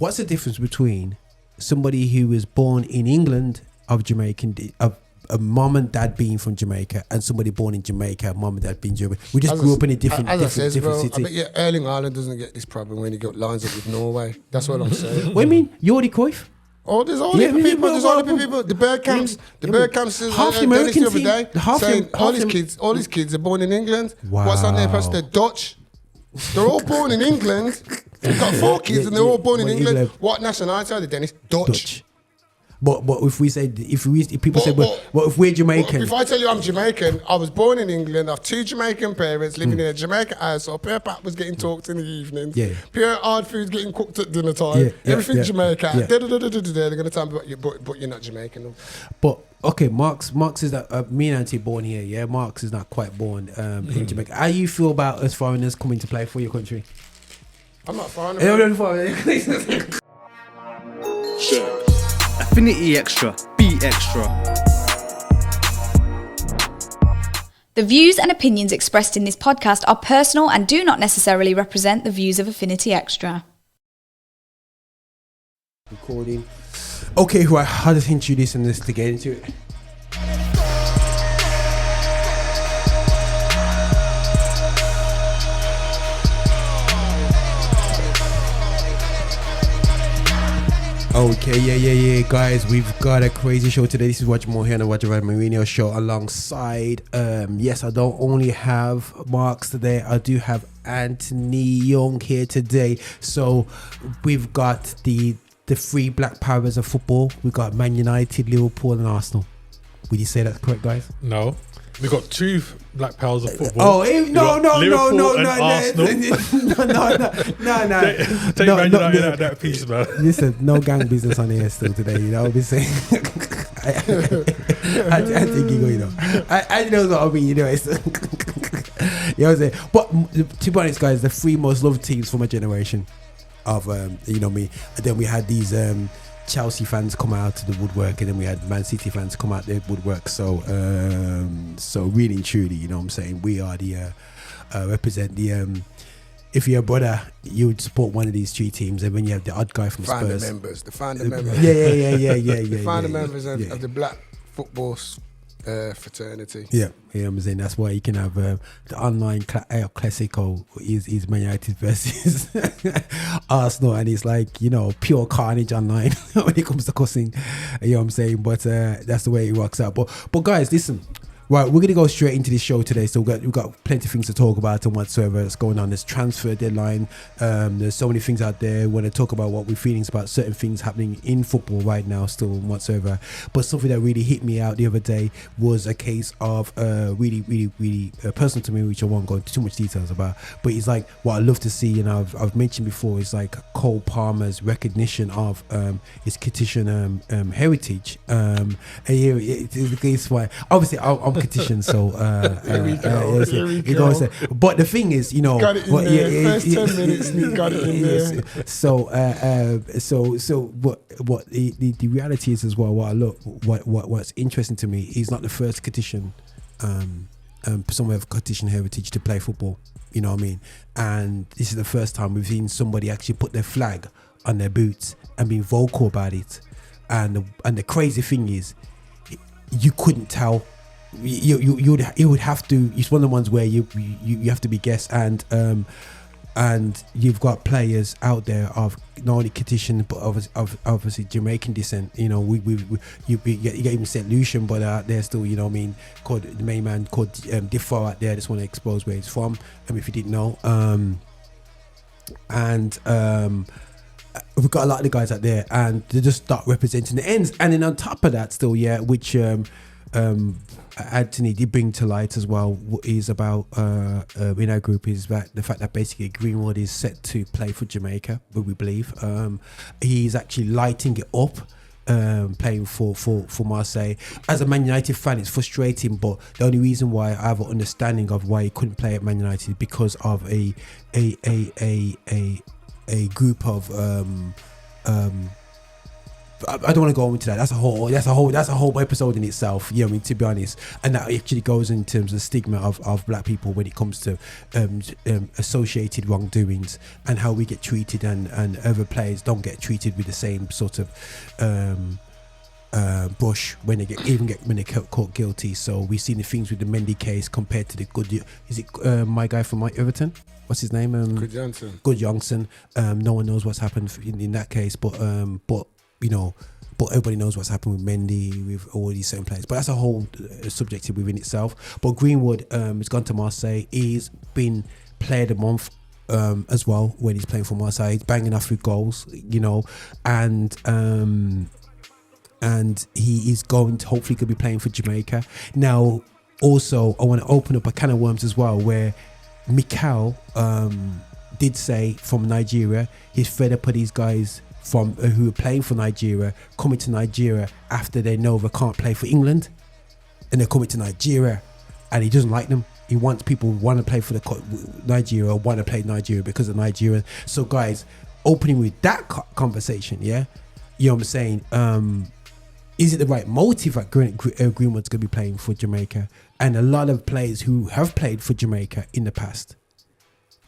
what's the difference between somebody who was born in England of Jamaican, of a mom and dad being from Jamaica, and somebody born in Jamaica, mom and dad being Jamaican? We just grew up in a different city. I bet Erling Haaland doesn't get this problem when he lines up with Norway. That's what I'm saying. What do you mean? Jordi Cruyff? Oh, there's all these people. The bird camps. The bird camps. Half the American team. The other day, saying all these kids are born in England. Wow. What's on their passport? They're Dutch. They're all born in England. They've got 4 kids and they're all born in England. What nationality are they, Dennis? Dutch. But if people say, if we're Jamaican, if I tell you I'm Jamaican, I was born in England. I have 2 Jamaican parents living in a Jamaican household. Pure pap was getting talked in the evenings. Yeah. Pure hard food getting cooked at dinner time. Everything's Jamaican. Yeah. They're going to tell me, but you're not Jamaican. No. But okay, Marx is that me and Auntie born here. Yeah, Marx is not quite born in Jamaica. How you feel about us foreigners coming to play for your country? I'm not foreigner. Affinity Xtra, be extra. The views and opinions expressed in this podcast are personal and do not necessarily represent the views of Affinity Xtra. Recording. Okay, right, I'll just introduce this to get into it. Okay, yeah, guys, we've got a crazy show today. This is Roger Moore on the Roger Van Moorinho Show alongside, yes, I don't only have Marx today, I do have Anthony Young here today. So we've got the 3 black powers of football. We've got Man United, Liverpool and Arsenal. Would you say that's correct, guys? No. We've got 2 black powers of football. No. Take Man United out of that piece, man. Listen, no gang business on here still today, you know what I'm saying? I think you know. I know what I mean, you know. It's you know what I'm saying? But to be honest, guys, the 3 most loved teams for my generation of, you know me. And then we had these Chelsea fans come out to the woodwork, and then we had Man City fans come out the woodwork. So really and truly, you know what I'm saying, we are the represent the if you're a brother, you would support one of these 3 teams, and when you have the odd guy from Spurs, the founder members, the founder members of the black football fraternity. Yeah, I'm saying that's why you can have the online Classico is Man United versus Arsenal, and it's like, you know, pure carnage online when it comes to cussing. You know what I'm saying? But that's the way it works out. But guys, listen. Right, we're going to go straight into this show today. So we've got plenty of things to talk about and whatsoever that's going on. There's transfer deadline. There's so many things out there. We're going to talk about what we're feeling about certain things happening in football right now still and whatsoever. But something that really hit me out the other day was a case of really personal to me, which I won't go into too much details about. But it's like what I love to see, and I've mentioned before, is like Cole Palmer's recognition of his Caucasian heritage. And here it's why, obviously, I'm Caucasian, so here we go. But the thing is, you know, got it in there. First 10 minutes, you got it in there. So what the reality is as well. What's interesting to me, he's not the first Caucasian, someone of Caucasian heritage to play football. You know what I mean? And this is the first time we've seen somebody actually put their flag on their boots and be vocal about it. And the crazy thing is, you couldn't tell. You would have to. It's one of the ones where you have to be guessed, and you've got players out there of not only Caucasian but obviously Jamaican descent. You know, you get even St. Lucian, but out there still, you know what I mean, called the main man called Diffo out there. I just want to expose where he's from. If you didn't know, we've got a lot of the guys out there, and they just start representing the ends. And then on top of that, still, which Anthony did bring to light as well, is about in our group, is that the fact that basically Greenwood is set to play for Jamaica, but we believe he's actually lighting it up, playing for Marseille. As a Man United fan, it's frustrating, but the only reason why I have an understanding of why he couldn't play at Man United is because of a group of I don't want to go into that. That's a whole episode in itself. Yeah, I mean, to be honest, and that actually goes in terms of stigma of black people when it comes to associated wrongdoings and how we get treated, and other players don't get treated with the same sort of brush when they get caught guilty. So we've seen the things with the Mendy case compared to the my guy from Everton. What's his name? Good Johnson. No one knows what's happened in that case, but everybody knows what's happened with Mendy, with all these certain players. But that's a whole subjective within itself. But Greenwood has gone to Marseille. He's been player of the month as well when he's playing for Marseille. He's banging off with goals, and he is hopefully could be playing for Jamaica. Now, also, I want to open up a can of worms as well, where Mikel did say from Nigeria he's fed up of these guys from who are playing for Nigeria coming to Nigeria after they know they can't play for England, and they're coming to Nigeria, and he doesn't like them. He wants people who want to play for Nigeria, want to play Nigeria because of Nigeria. So guys, opening with that conversation, yeah, you know what I'm saying, is it the right motive that Greenwood's going to be playing for Jamaica? And a lot of players who have played for Jamaica in the past,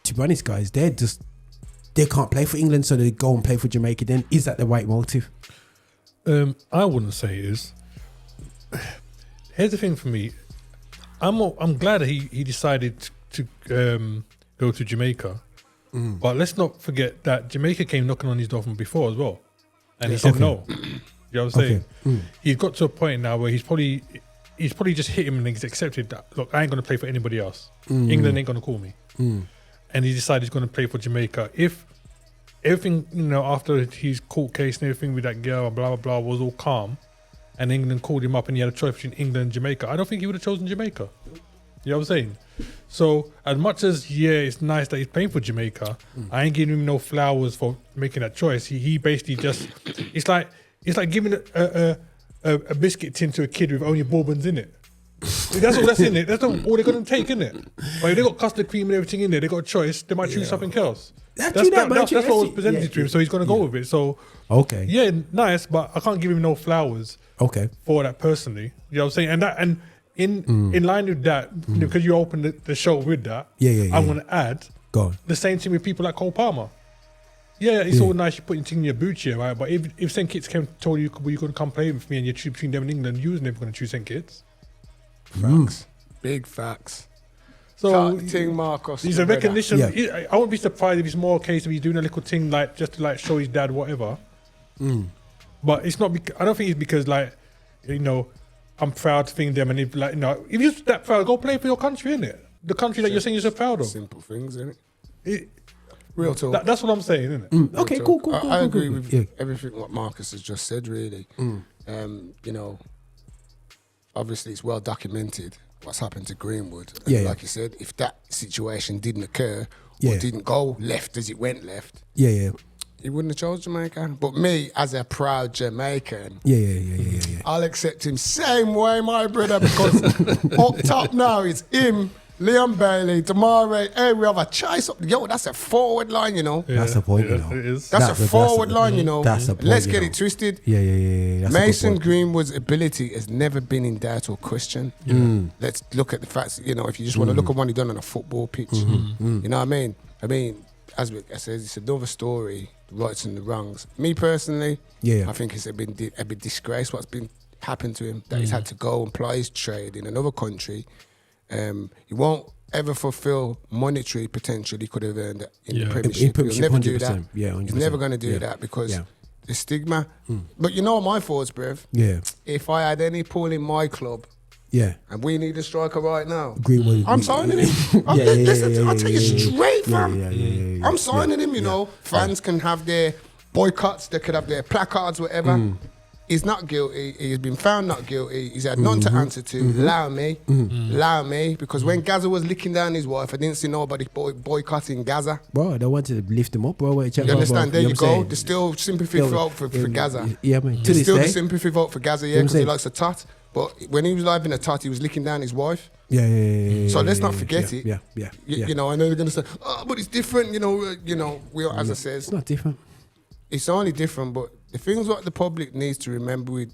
to be honest, guys, they can't play for England, so they go and play for Jamaica. Then is that the right motive? I wouldn't say it is. Here's the thing for me. I'm glad that he decided to go to Jamaica, but let's not forget that Jamaica came knocking on his door from before as well, and he said no. You know what I'm saying? He's got to a point now where he's probably just hit him and he's accepted that, look, I ain't going to play for anybody else. England ain't going to call me. And he decided he's going to play for Jamaica. If everything, after his court case and everything with that girl and blah, blah, blah was all calm, and England called him up and he had a choice between England and Jamaica, I don't think he would have chosen Jamaica. You know what I'm saying? So as much as, it's nice that he's playing for Jamaica, I ain't giving him no flowers for making that choice. He basically just, it's like giving a biscuit tin to a kid with only bourbons in it. That's all that's in it. That's all they're going to take, in it. But if they got custard cream and everything in there, they got a choice. They might choose something else. That's what was presented to him. So he's going to go with it. So nice, but I can't give him no flowers. For that personally, you know what I'm saying. And in line with that, because you opened the show with that, I'm going to add the same thing with people like Cole Palmer. It's all nice you putting things in your boots here, right? But if St. Kitts told you you're going to come play with me and you choose between them and England, you was never going to choose St. Kitts. Facts. Big facts. So thing, Marcus. He's a recognition. I wouldn't be surprised if it's more a case of he's doing a little thing like just to show his dad whatever. But it's not. I don't think it's because I'm proud to think them, and if if you're that proud, go play for your country, innit? The country that you're saying you're so proud of. Simple things, innit? Real talk. That's what I'm saying, isn't it? Okay, cool. I agree with everything what Marcus has just said, really. Obviously it's well documented what's happened to Greenwood. And like you said, if that situation didn't occur or didn't go left as it went left, he wouldn't have chose Jamaica. But me, as a proud Jamaican, I'll accept him same way, my brother, because up top now it's him, Liam Bailey, Damare. Hey, we have a choice up. Yo, that's a forward line, That's a point, It is. That's a forward line, That's a point, Let's get it twisted. That's Mason Greenwood's ability has never been in doubt or question. Let's look at the facts. If you just want to look at what he done on a football pitch, you know what I mean? As I said, it's another story, the rights and the wrongs. Me personally, I think it's a bit disgrace what's been happened to him, that he's had to go and ply his trade in another country. He won't ever fulfill monetary potential he could have earned in the Premiership. He'll never do that. He's never going to do that because the stigma. But my thoughts, bruv. If I had any pull in my club, and we need a striker right now, Greenwood, I'm signing him. I'll tell you straight, fam. I'm signing him. Fans can have their boycotts, they could have their placards, whatever. He's not guilty. He's been found not guilty. He's had none to answer to. Allow me. Because when Gaza was licking down his wife, I didn't see nobody boycotting Gaza. Bro, they wanted to lift him up, bro. You understand? There you go. There's still sympathy vote for Gaza. Yeah, man. There's still the sympathy vote for Gaza, because he likes a tot. But when he was live in a tot, he was licking down his wife. So let's not forget it. I know they're going to say, but it's different. As I said, it's not different. It's only different, but the things what the public needs to remember with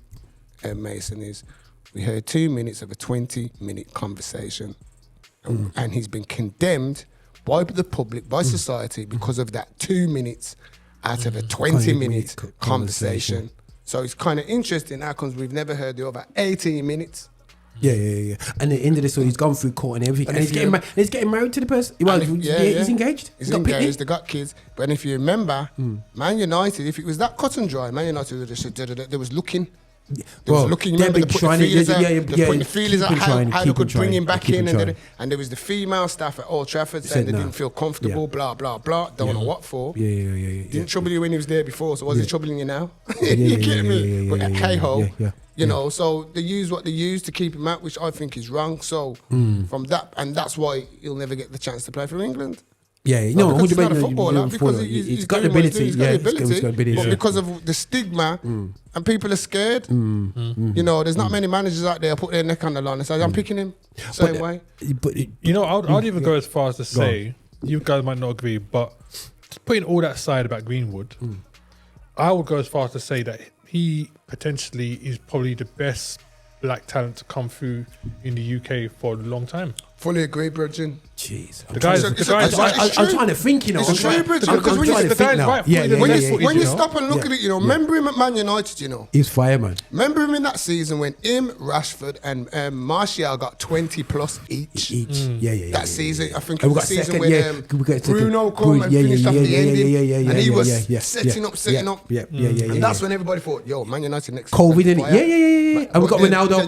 Mason is we heard 2 minutes of a 20-minute conversation, and he's been condemned by the public, by society, because of that 2 minutes out of a 20-minute conversation. So it's kind of interesting how comes we've never heard the other 18 minutes. Yeah. And at the end of this, so he's gone through court and everything, and he's getting married to the person. Well, he's engaged. He's engaged. They got kids. But if you remember, Man United, if it was that cut and dry, Man United would have said they was looking. They was looking. Remember, they put the feelers out. They put the feelers out how they could bring him back in, and there was the female staff at Old Trafford saying they didn't feel comfortable. Blah blah blah. Don't know what for. Didn't trouble you when he was there before, so was he troubling you now? You get me? But hey ho. You know, so they use what they use to keep him out, which I think is wrong. So from that, and that's why he'll never get the chance to play for England. Yeah, no, because he's not a footballer, because he's got the ability. He's got the ability, but because of the stigma, and people are scared. You know, there's not many managers out there put their neck on the line and say, "I'm picking him." Same way. But you know, I'd even go as far as to say, you guys might not agree, but putting all that aside about Greenwood, I would go as far as to say that he potentially is probably the best black talent to come through in the UK for a long time. Fully agree, Virgin. Jeez, the guy's I'm trying to think, you know. It's true, Virgin, because when you stop and look at it, you know, remember him at Man United, you know. He's fireman. Remember him in that season when him, Rashford and Martial got 20 plus each. That season, I think it was the season when Bruno come and finished off the ending, and he was setting up. And that's when everybody thought, yo, Man United next season. COVID, didn't it? And we got Ronaldo.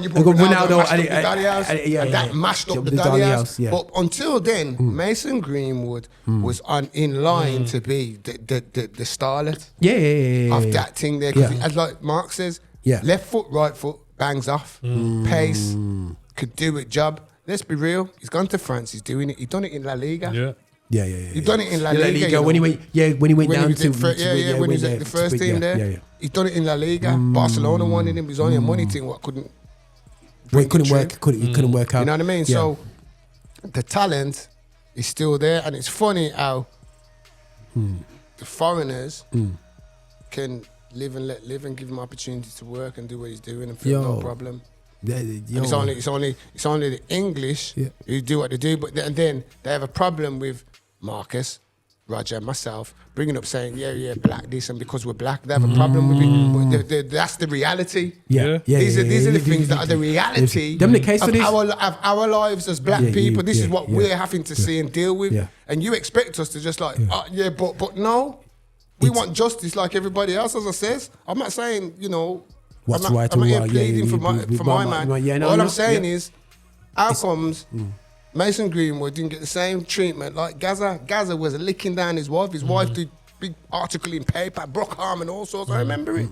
And that mashed up the Dali House. But until then, Mason Greenwood was in line to be the starlet of that thing there. Because as like Marx says, left foot, right foot, bangs off, pace, could do it job. Let's be real, he's gone to France, he's doing it. He's done it in La Liga. He's done it in La Liga. When he went down to when he was at the first team there. He's done it in La Liga. Barcelona wanted him. It was only a money thing. What couldn't? Well, it couldn't work. It couldn't work out. You know what I mean? So the talent is still there, and it's funny how the foreigners can live and let live and give him opportunity to work and do what he's doing and feel no problem. It's only the English who do what they do, but then they have a problem with Marcus, Roger, and myself bringing up saying, black this, and because we're black, they have a problem with it. But that's the reality. These are the things that are the reality of our lives as black people. This is what we're having to see and deal with. And you expect us to just like, but no, we want justice like everybody else. As I says, I'm not saying what's I'm right not or here wrong. pleading for my man. All I'm saying is, how comes Mason Greenwood didn't get the same treatment like Gaza? Gaza was licking down his wife. His wife did big article in paper, broke arm and all sorts. I remember it.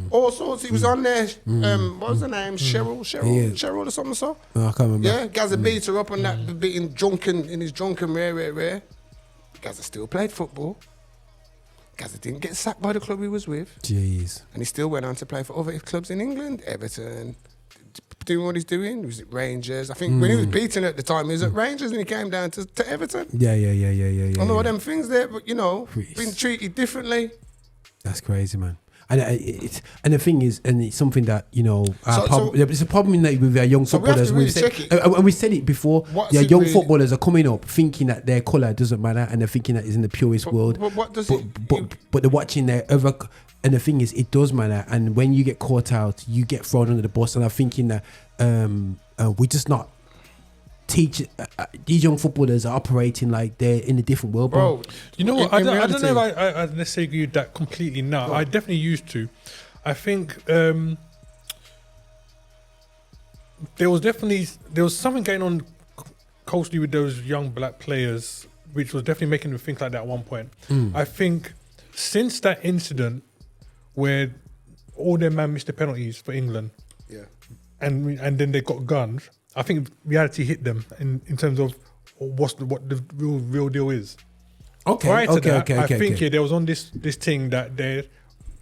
All sorts. He was on there. What was the name? Cheryl or something so? I can't remember. Yeah, Gaza beat her up on that, beating in his drunken rare. Gaza still played football. Gaza didn't get sacked by the club he was with. Jeez. And he still went on to play for other clubs in England, Everton, doing what he's doing. He was at Rangers. I think when he was beaten at the time, he was at Rangers and he came down to Everton. Yeah. I know them things there, but being treated differently. That's crazy, man. And the thing is, and it's something that it's a problem with our young footballers. We we said it before. Young footballers are coming up thinking that their colour doesn't matter, and they're thinking that it's in the purest world. But what does but they're watching their other. And the thing is, it does matter. And when you get caught out, you get thrown under the bus. And I'm thinking that we're just not teaching these young footballers are operating like they're in a different world, bro. You know what? I don't know if I necessarily agree with that completely now. I definitely used to. I think there was something going on closely with those young black players, which was definitely making them think like that at one point. I think since that incident where all their men missed the penalties for England, and then they got gunned, I think reality hit them in terms of what the real deal is. Prior to that, I think there was on this thing that they're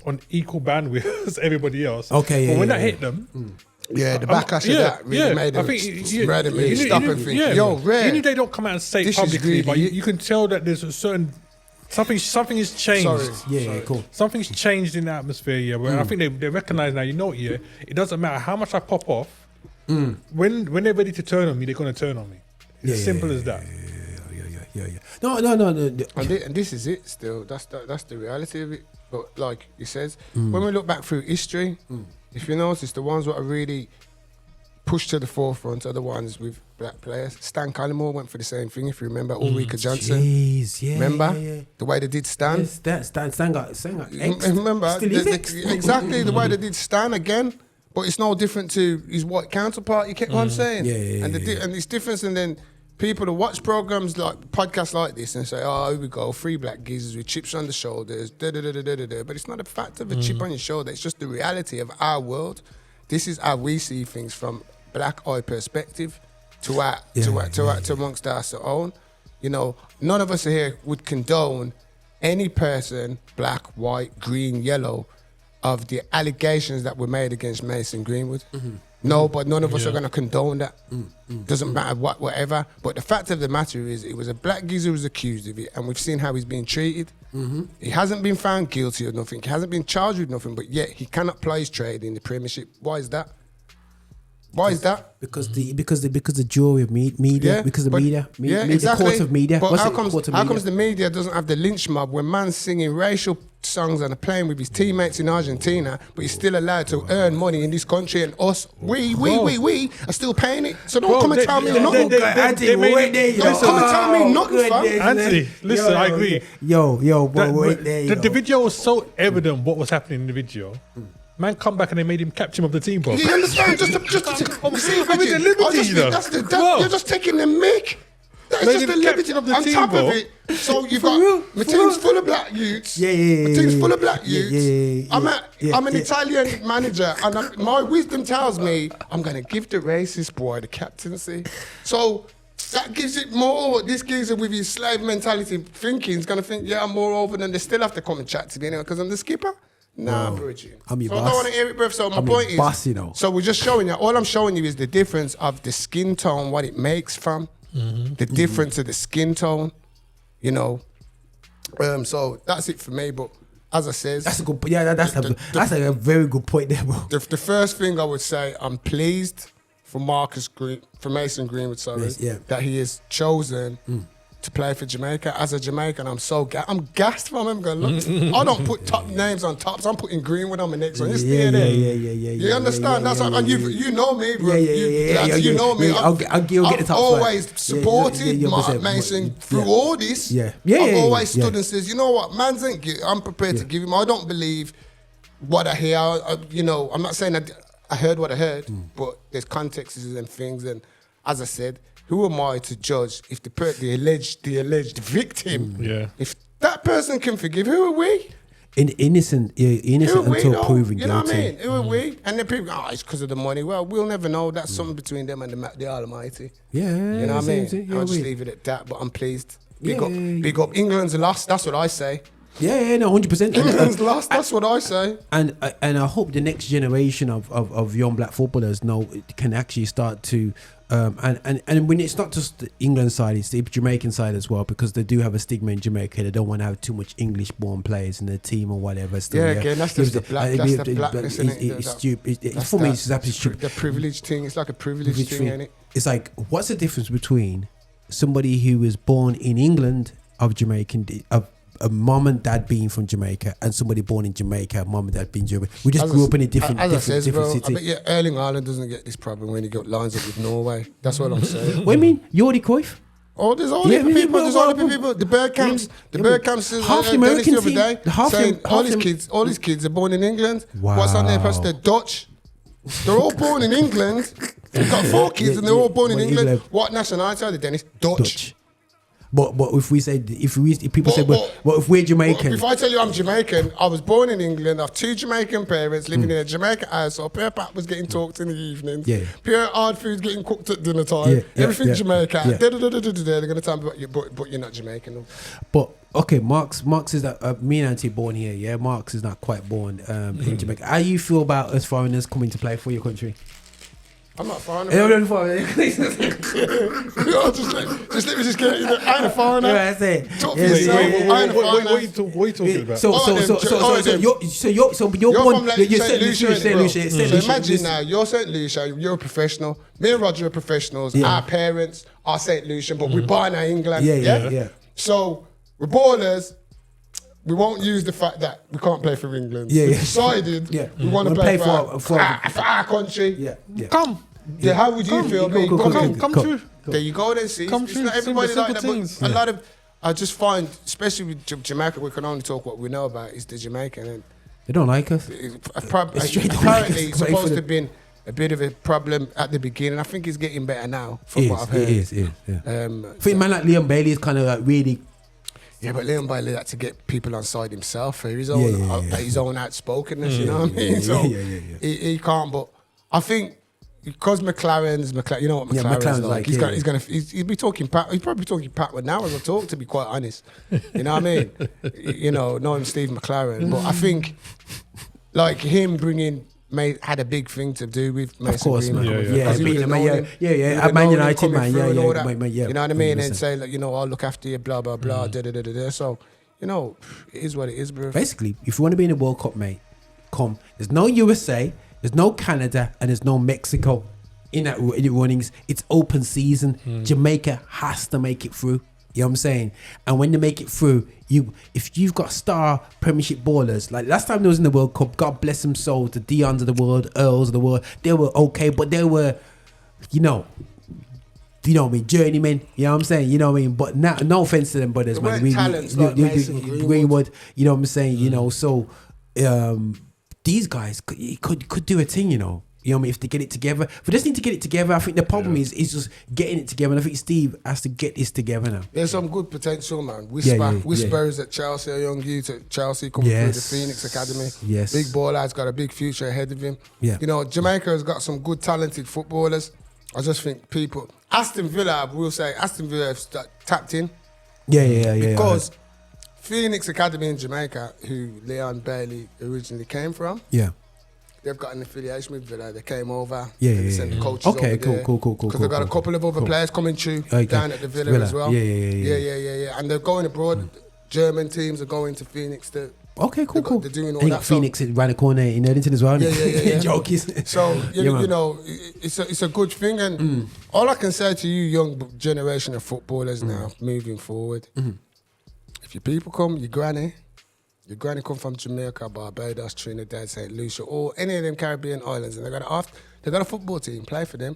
on equal bandwidth as everybody else. But when that hit them, the backlash of that really made them stop and think, Red. You knew they don't come out and say publicly, but you can tell that there's a certain something has changed. Sorry. Yeah, cool. Something's changed in the atmosphere, yeah. Where I think they recognise now. You know what? Yeah, it doesn't matter how much I pop off. When they're ready to turn on me, they're gonna turn on me. It's as simple as that. Yeah. No. And this is it. Still, that's the reality of it. But like he says, when we look back through history, if you notice, the ones that are really pushed to the forefront are the ones with black players. Stan Collymore went for the same thing. If you remember, Ulrika Johnson. Jeez, yeah. Remember yeah. the way they did Stan. Yes, Stan got X. Remember Still is X. exactly the way they did Stan again. But it's no different to his white counterpart. You get what I'm saying? Yeah. And it's different. And then people who watch programs like podcasts like this and say, "Oh, here we go, 3 black geezers with chips on the shoulders." But it's not a fact of a chip on your shoulder. It's just the reality of our world. This is how we see things from black eye perspective to amongst our own. You know, none of us here would condone any person, black, white, green, yellow, of the allegations that were made against Mason Greenwood. No, but none of us are going to condone that. Doesn't matter whatever. But the fact of the matter is, it was a black geezer who was accused of it, and we've seen how he's being treated. He hasn't been found guilty of nothing. He hasn't been charged with nothing, but yet he cannot play his trade in the Premiership. Why is that? Why is that? Because the jury of media, because the media, exactly. the court of media. But how comes the media doesn't have the lynch mob when man's singing racial songs and playing with his teammates in Argentina, but he's still allowed to earn money in this country, and us, we are still paying it. So don't come and tell me nothing. Don't come and tell me nothing, fam. Anthony, listen, I agree. The video was so evident what was happening in the video. Man, come back and they made him captain of the team, bro. You understand? Just you're just taking the mick. That's just the liberty of the on team, top bro. of it. So you've got my team's full of black youths. My team's full of black youths. I'm an Italian manager, and my wisdom tells me I'm going to give the racist boy the captaincy. So that gives it more. This geezer with his slave mentality thinking is going to think, yeah, I'm more over than they still have to come and chat to me anyway because I'm the skipper. Nah, Virgil. I'm your so boss. I don't want to hear it, bruv. So my point is, boss, you know. So we're just showing you. All I'm showing you is the difference of the skin tone, what it makes from, the difference of the skin tone, you know. So that's it for me. But as I says, that's a good. Yeah, that's a very good point there, bro. The first thing I would say, I'm pleased for Mason Greenwood, that he is chosen to play for Jamaica. As a Jamaican, I'm gassed from him. Going, look, I don't put top names on tops. I'm putting Greenwood on my next one. You understand? That's and you know me, bro. You know me. I've always supported Mark Mason through all this. I've always stood and says, you know what, man's ain't good. I'm prepared to give him. I don't believe what I hear. I'm not saying I heard what I heard, but there's contexts and things. And as I said, who am I to judge if the alleged victim, if that person can forgive? Who are we? Innocent until proven guilty. You know what I mean? Who are we? And then people go, it's because of the money. Well, we'll never know. That's something between them and the Almighty. Yeah, you know what I mean? I'll just leave it at that. But I'm pleased. Big up. England's lost. That's what I say. No, 100%. England's lost. That's what I say. And I hope the next generation of young black footballers can actually start to. And when it's not just the England side, it's the Jamaican side as well, because they do have a stigma in Jamaica. They don't want to have too much English-born players in their team or whatever. Again, that's just the blackness, isn't it? It's stupid. For me, it's absolutely stupid. The privilege thing. It's like a privilege thing, isn't it? It's like, what's the difference between somebody who was born in England of Jamaican, of a mom and dad being from Jamaica, and somebody born in Jamaica, mom and dad being Jamaican? We just grew up in a different city. I bet Erling Haaland doesn't get this problem when he lines up with Norway. That's what I'm saying. What do you mean? Jordi Cruyff? Oh, there's all the people. The Bergkamps. The Bergkamps. Half the American team. Saying all these kids are born in England. Wow. What's on their pass? They're Dutch. They're all born in England. They've got 4 kids and they're all born in England. What nationality are they, Dennis? Dutch. But if people say, if we're Jamaican, if I tell you I'm Jamaican, I was born in England. I have 2 Jamaican parents living in a Jamaican household. Pure pap was getting talked in the evenings. Pure hard food getting cooked at dinner time. Everything Jamaican. They're going to tell me but you're not Jamaican. No. But okay, Marx is that me and Auntie born here. Yeah, Marx is not quite born in Jamaica. How you feel about us foreigners coming to play for your country? I'm not foreigner. Yeah, man. I'm foreigner. Just let me just get it. I ain't a foreigner. Yeah, I say. Talk for Yeah, yourself. yeah, yeah, I ain't a foreigner. What are you talking about? So you're born. You're St. Lucia. So imagine now, you're St. Lucia, you're a professional. Me and Roger are professionals. Yeah. Our parents are St. Lucian, but we're born in England. Yeah. So we're ballers. We won't use the fact that we can't play for England. Yeah, we yeah. decided we want to We'll play play for our country. Yeah. Come. Yeah, how would you feel? Come through. There you go then, see. Come It's through, not everybody simple like that, things. but a lot of, I just find, especially with Jamaica, we can only talk what we know about is the Jamaican. And They don't like us. apparently it's supposed to have been a bit of a problem at the beginning. I think it's getting better now from what I've heard. It is. Yeah. I I think man like Liam Bailey is kind of like really. Yeah, but Leon Bailey had to get people on side himself for his own his own outspokenness. You know what I mean? So he can't. But I think because McLaren's, you know what McLaren's like. He'll be talking Pat. He's probably talking Pat now as I talk. To be quite honest, you know what I mean? You know, knowing Steve McLaren, but I think like him bringing. Had a big thing to do with Mason of course, Greenwood. man. Yeah. Man United, man. Yeah. You know what I mean? And say, like, you know, I'll look after you, blah, blah, blah, da. So, you know, it is what it is, bro. Basically, if you want to be in the World Cup, mate, come. There's no USA, there's no Canada, and there's no Mexico in that runnings. It's open season. Jamaica has to make it through. You know what I'm saying? And when they make it through, if you've got star Premiership ballers, like last time they was in the World Cup, God bless them souls, the Dions of the world, Earls of the world, they were okay, but they were, you know what I mean, journeymen, you know what I'm saying? You know what I mean? But now, no offense to them brothers, man. Talents like Mason Greenwood, you know what I'm saying? You know, so these guys could do a thing, you know. You know what I mean? If they get it together. They just need to get it together. I think the problem is just getting it together. And I think Steve has to get this together now. There's some good potential, man. Whispers at Chelsea, a young youth at Chelsea coming through the Phoenix Academy. Yes. Big baller, has got a big future ahead of him. Yeah. You know, Jamaica has got some good, talented footballers. I just think Aston Villa, I will say, Aston Villa have tapped in. Yeah. Because Phoenix Academy in Jamaica, who Leon Bailey originally came from. Yeah. They've got an affiliation with Villa. They came over. Yeah. They sent the coaches okay, over there. cool. Because they've got a couple of other players coming through down at the Villa as well. Yeah. And they're going abroad. German teams are going to Phoenix. Okay, cool. They're doing all and that. Phoenix around the corner in Edmonton as well. Yeah. Joke is. So you know, it's a good thing. And all I can say to you, young generation of footballers now, moving forward, if your people come, your granny come from Jamaica, Barbados, Trinidad, St. Lucia, or any of them Caribbean islands, and they got a football team, play for them.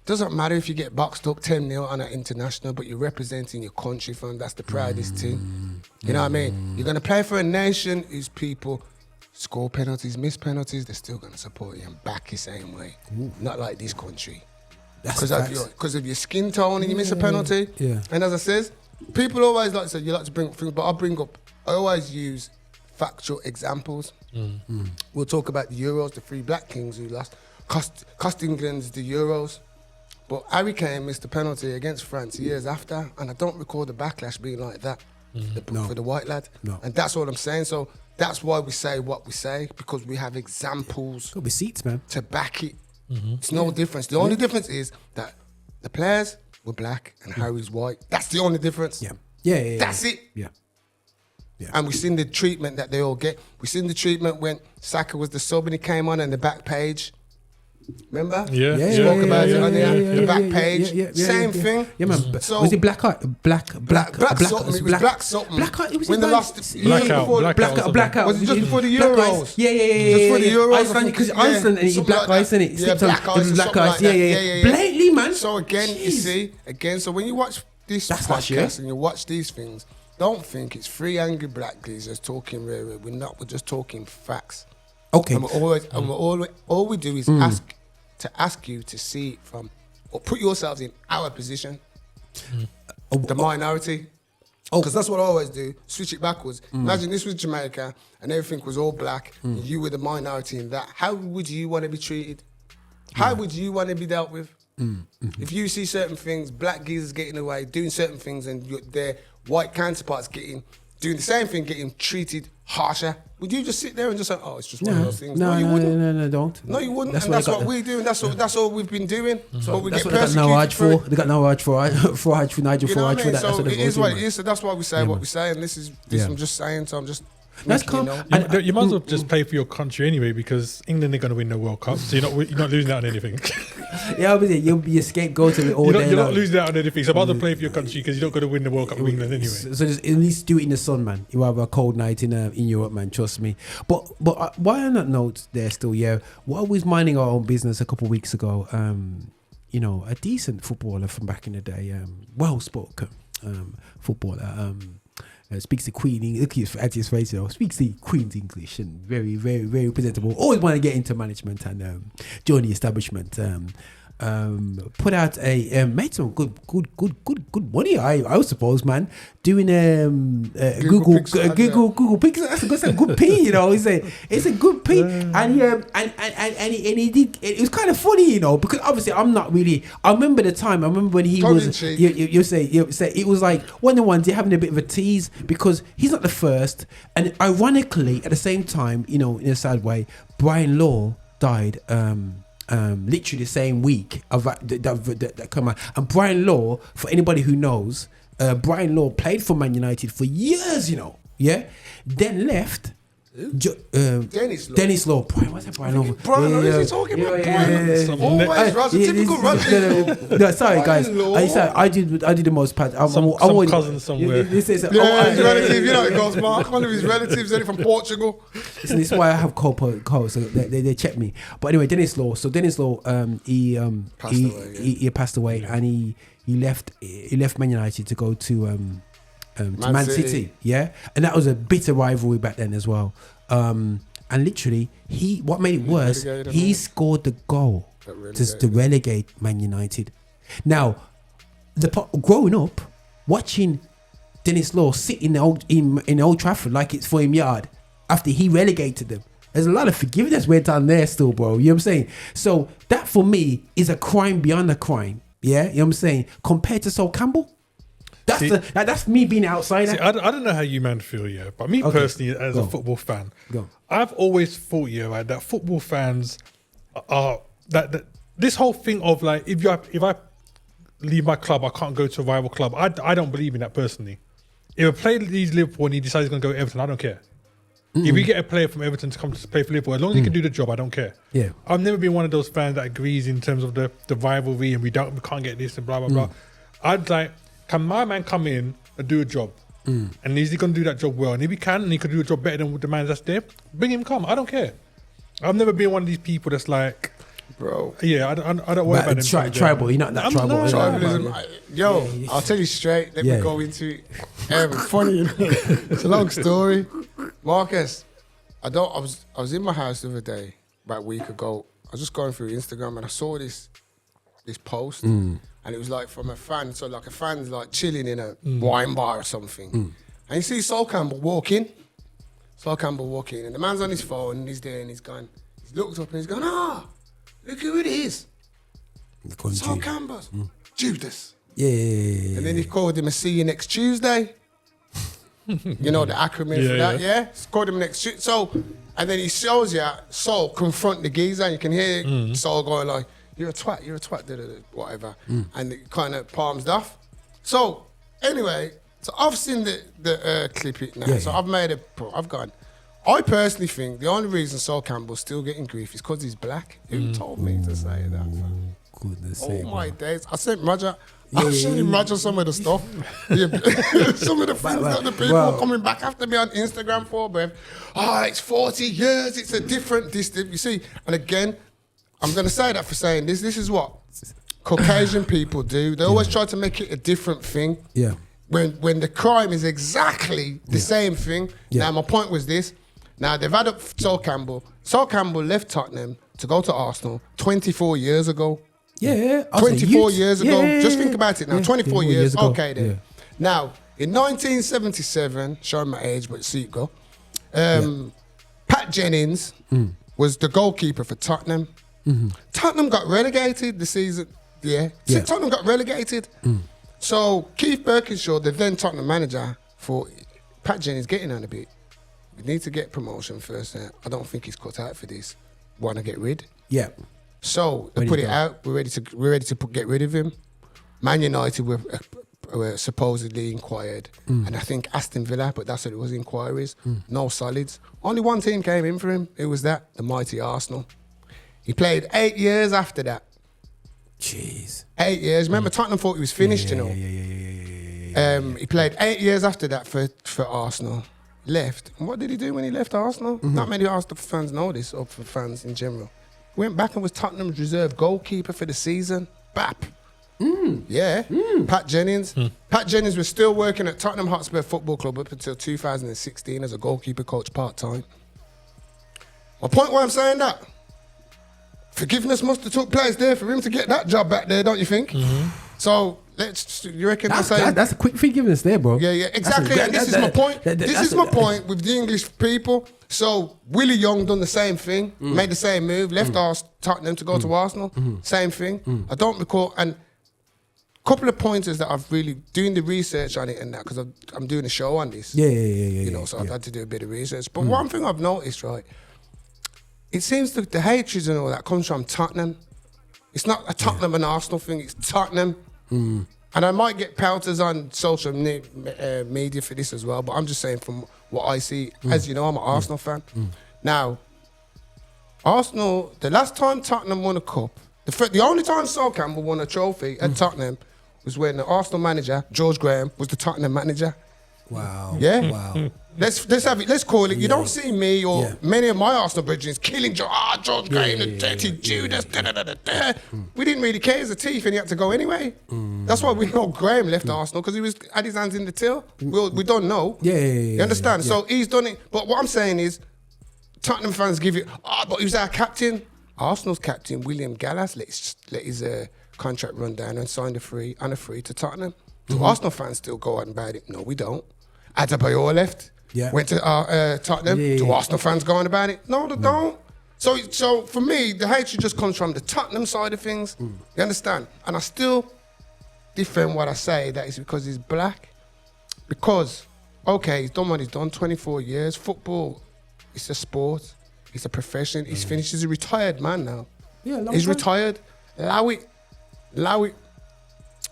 Doesn't matter if you get boxed up 10-0 on an international, but you're representing your country, fam. That's the proudest thing. You know what I mean? You're going to play for a nation whose people score penalties, miss penalties, they're still going to support you and back you same way. Not like this country. Because of your skin tone and you miss a penalty. Yeah. And as I says, people always like to say, you like to bring up things, but I always use factual examples. We'll talk about the Euros, the 3 Black Kings who cost England the Euros. But Harry Kane missed a penalty against France years after, and I don't recall the backlash being like that for the white lad. No. And that's what I'm saying. So that's why we say what we say, because we have examples Got receipts, man. to back it. It's no difference. The only difference is that the players were black and Harry's white. That's the only difference. Yeah. That's it. Yeah. And we've seen the treatment that they all get. We've seen the treatment when Saka was the sub and he came on the back page. Remember? Yeah. Spoke about it on the back page. Same thing. Yeah, man. So was it black something? It was black something. Blackout. It was when the last blackout. Was it just before the Euros? Yeah. Just for the Euros. Iceland, because Iceland and black ice in it. Yeah, black ice. Black ice. Yeah. Blatantly, man. So again, you see, so when you watch this podcast and you watch these things, don't think it's 3 angry black geezers talking rare. We're not. We're just talking facts. Okay. And all we do is ask you to see it from, or put yourselves in our position, the minority. Because that's what I always do. Switch it backwards. Imagine this was Jamaica and everything was all black. And you were the minority in that. How would you want to be treated? How would you want to be dealt with? If you see certain things, black geezers getting away, doing certain things, and their white counterparts getting doing the same thing, getting treated harsher? Would you just sit there and just say, "Oh, it's just one of those things"? No, you wouldn't. No, don't. No, you wouldn't. That's what we're doing. That's all we've been doing. So we That's get what they got persecuted for it. They got no Raj for Nigel You for know Raj what I for mean? that. So it is what it is. So that's why we say what we say, and this I'm just saying. So I'm just. That's making cool. you know. You might as well just play for your country anyway, because England are going to win the World Cup, so you're not losing out on anything. Yeah, obviously you'll be a scapegoat of it all day. You're not losing out on anything. So might as well play for your country, because you're not going to win the World Cup with England anyway. So just at least do it in the sun, man. You have a cold night in Europe, man. Trust me. But why on that note, there still, while we was minding our own business a couple of weeks ago, a decent footballer from back in the day, well spoken footballer. Speaks the Queen. Look at his face, speaks the Queen's English and very, very, very presentable. Always want to get into management and join the establishment. Put out made some good money. I suppose, man. Doing Google Pixel. That's a good P. It's a good P. And he did. It was kind of funny, because obviously I'm not really. I remember the time. I remember when he was. You say it was like one of the ones you're having a bit of a tease, because he's not the first. And ironically, at the same time, in a sad way, Brian Law died. Literally the same week of that come out. And Brian Law, for anybody who knows, Brian Law played for Man United for years, then left. Dennis Law. Brian, what's that? Brian Law. Brian Law, is he talking about Brian? Always, Roger, typical Roger. No, sorry, guys. I did the most part. Some cousin somewhere. His relative, it goes, Mark. One of his relatives, from Portugal. So this is why I have co, so they check me. But anyway, Dennis Law. So Dennis Law, he passed away, and he left Man United to go to Man City, and that was a bitter rivalry back then as well. And literally, what made it worse, he scored the goal to relegate Man United. Now, growing up, watching Dennis Law sit in Old Trafford like it's for him yard after he relegated them, there's a lot of forgiveness went on there still, bro. You know what I'm saying? So that for me is a crime beyond a crime. Yeah, you know what I'm saying? Compared to Sol Campbell. That's me being outside. I don't know how you man feel, but me personally, as a football fan, I've always thought, that football fans are that this whole thing of like, if I leave my club, I can't go to a rival club. I don't believe in that personally. If a player leaves Liverpool and he decides he's going to go to Everton, I don't care. If we get a player from Everton to come to play for Liverpool, as long as he can do the job, I don't care. Yeah, I've never been one of those fans that agrees in terms of the rivalry and we can't get this and blah blah blah. I'd like, can my man come in and do a job? And is he going to do that job well? And if he can, and he could do a job better than the man that's there, bring him. Come, I don't care. I've never been one of these people that's like, bro. Yeah, I don't worry about them. Tribal, you're not that tribal. Tribalism. I'll tell you straight. Let me go into it. Funny, it's a long story. Marcus, I was in my house the other day, about a week ago. I was just going through Instagram and I saw this post, and it was like from a fan. So like a fan's like chilling in a wine bar or something, and you see Sol Campbell walking. And the man's on his phone and he's there and he's gone. He's looked up and he's gone, look who it is. Sol Campbell, Judas. Yeah. And then he called him a see you next Tuesday. You know the acronym for that, yeah? It's called him next Tuesday. So, and then he shows you Sol confront the geezer and you can hear Sol going like, you're a twat, whatever. And it kind of palms off. So, anyway, so I've seen the clip it now. So I've gone. I personally think the only reason Sol Campbell's still getting grief is because he's black. Who told me to say that? Goodness sake. Oh my days. I sent Roger. I sent him Roger some of the stuff. Some of the things that the people coming back after me on Instagram for, bruv. It's 40 years. It's a different distance. You see, and again, I'm going to say that for saying this. This is what Caucasian people do. They always try to make it a different thing. Yeah. When the crime is exactly the same thing. Now, my point was this. Now, they've had up Sol Campbell. Sol Campbell left Tottenham to go to Arsenal 24 years ago. Yeah. 24 years ago. Just think about it now. 24 years. Okay, then. Yeah. Now, in 1977, showing my age, but see it go, Pat Jennings was the goalkeeper for Tottenham. Tottenham got relegated the season. Tottenham got relegated. So Keith Birkinshaw, the then Tottenham manager for Pat Jennings getting on a bit. We need to get promotion first. I don't think he's cut out for this. Want to get rid? Yeah. So they put it out. We're ready to get rid of him. Man United were supposedly inquired, and I think Aston Villa, but that's what it was, inquiries. No solids. Only one team came in for him. It was the mighty Arsenal. He played 8 years after that. Jeez. 8 years. Remember, Tottenham thought he was finished, you know. He played 8 years after that for Arsenal. Left. And what did he do when he left Arsenal? Not many Arsenal fans know this, or for fans in general. Went back and was Tottenham's reserve goalkeeper for the season. Bap. Yeah. Pat Jennings. Pat Jennings was still working at Tottenham Hotspur Football Club up until 2016 as a goalkeeper coach part-time. My point why I'm saying that, forgiveness must have took place there for him to get that job back there, don't you think? So you reckon that's a quick forgiveness there, bro. Yeah, exactly. And this is my point. This is my point with the English people. So Willie Young done the same thing, made the same move, left Tottenham to go to Arsenal. Same thing. I don't recall. And a couple of pointers that I've really doing the research on it and that, because I'm doing a show on this. You know, so I've had to do a bit of research. But one thing I've noticed, right, it seems that the hatred and all that comes from Tottenham. It's not a Tottenham and Arsenal thing, it's Tottenham. And I might get pelters on social media for this as well, but I'm just saying from what I see. As you know, I'm an Arsenal fan. Now, Arsenal, the last time Tottenham won a cup, the only time Sol Campbell won a trophy at Tottenham was when the Arsenal manager, George Graham, was the Tottenham manager. Wow. Yeah? Wow. Let's have it. Let's call it. You don't see me or many of my Arsenal brethren killing George Graham, the dirty Judas. We didn't really care as a thief, and he had to go anyway. That's why we know Graham left Arsenal, because he had his hands in the till. We don't know. You understand? So he's done it. But what I'm saying is, Tottenham fans give it. But he was our captain. Arsenal's captain, William Gallas, let his contract run down and signed a free to Tottenham. Do Arsenal fans still go on about it? No, we don't. Adebayor left. Went to Tottenham. Do Arsenal fans go on about it? No, they don't. So for me, the hatred just comes from the Tottenham side of things. You understand? And I still defend what I say, that it's because he's black. Because, okay, he's done what he's done, 24 years. Football, it's a sport. It's a profession. He's finished. He's a retired man now. He's retired. Allow it.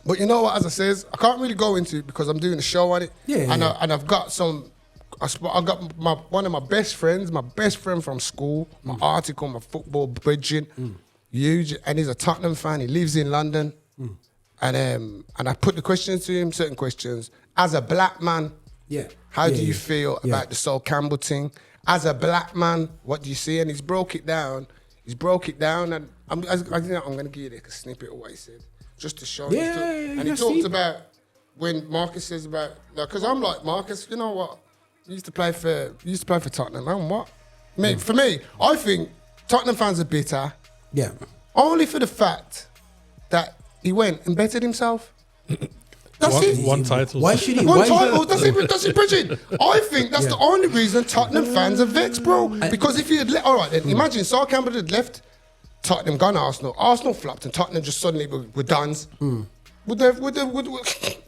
But you know what, as I says, I can't really go into it because I'm doing a show on it. And I've got some... I got one of my best friends, my best friend from school, my article, my football bridging, huge, and he's a Tottenham fan. He lives in London, and I put the questions to him, certain questions. As a black man, how do you feel about the Sol Campbell thing? As a black man, what do you see? And he's broke it down, and I'm going to give you a snippet of what he said, just to show you. And he talked about when Marcus says about, because I'm like, Marcus, you know what? You used to play for Tottenham, and what? For me, I think Tottenham fans are bitter. Only for the fact that he went and bettered himself. That's it. One title. Why should he? One title. That's it, Bridget. I think that's the only reason Tottenham fans are vexed, bro. Because if he had all right, then imagine Sol Campbell had left Tottenham, gone Arsenal. Arsenal flopped, and Tottenham just suddenly were done. Would they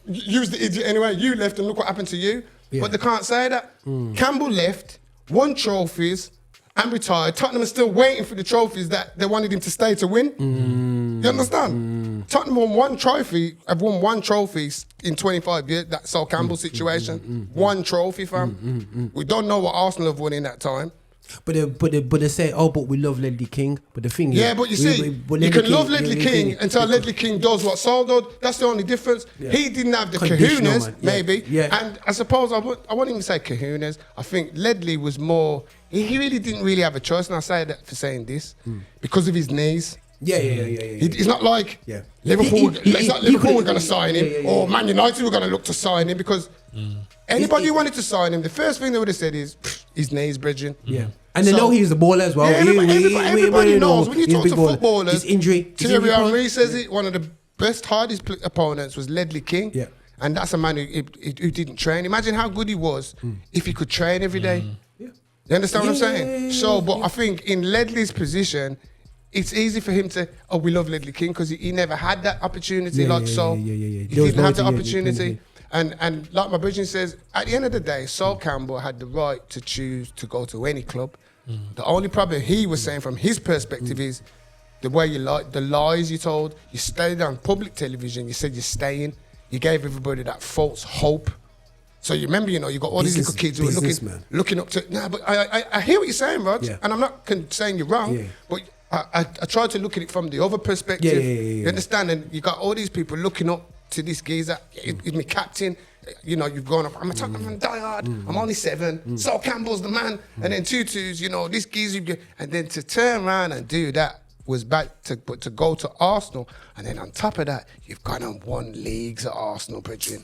use the idiot anyway? You left, and look what happened to you. But they can't say that. Campbell left, won trophies, and retired. Tottenham is still waiting for the trophies that they wanted him to stay to win. You understand? Tottenham won one trophy. I've won one trophy in 25 years. That Sol Campbell situation. One trophy, fam. We don't know what Arsenal have won in that time. But they say, but we love Ledley King. But the thing is, but you see, you can love Ledley King until Ledley King does what Sol did. That's the only difference. He didn't have the kahunas, maybe. And I suppose I wouldn't even say kahunas. I think Ledley was more. He really didn't really have a choice, and I say that for saying this because of his knees. It's not like Liverpool. It's not Liverpool were going to sign him, or Man United were going to look to sign him, because anybody who wanted to sign him, the first thing they would have said is his knees, bridging. And they know he's a baller as well. Everybody knows when you talk to footballers. His injury. Thierry Henry says it. One of the hardest opponents was Ledley King. And that's a man who didn't train. Imagine how good he was if he could train every day. You understand what I'm saying? But I think in Ledley's position, it's easy for him to, we love Ledley King, because he never had that opportunity like Sol. He didn't have the opportunity. And like my bridging says, at the end of the day, Sol Campbell had the right to choose to go to any club. The only problem he was saying from his perspective is the way you the lies you told. You stayed on public television. You said you're staying. You gave everybody that false hope. So you remember, you got all these little kids who are looking up to. Nah, but I hear what you're saying, Rog, and I'm not saying you're wrong, but I try to look at it from the other perspective. You understand? And you got all these people looking up to this geezer. He's my captain. You've gone up. I'm a Tottenham fan, die hard. I'm only 7. Sol Campbell's the man. And then Tutu's, this geezer. And then to turn around and do that was back to go to Arsenal. And then on top of that, you've gone and won leagues at Arsenal, Bridget.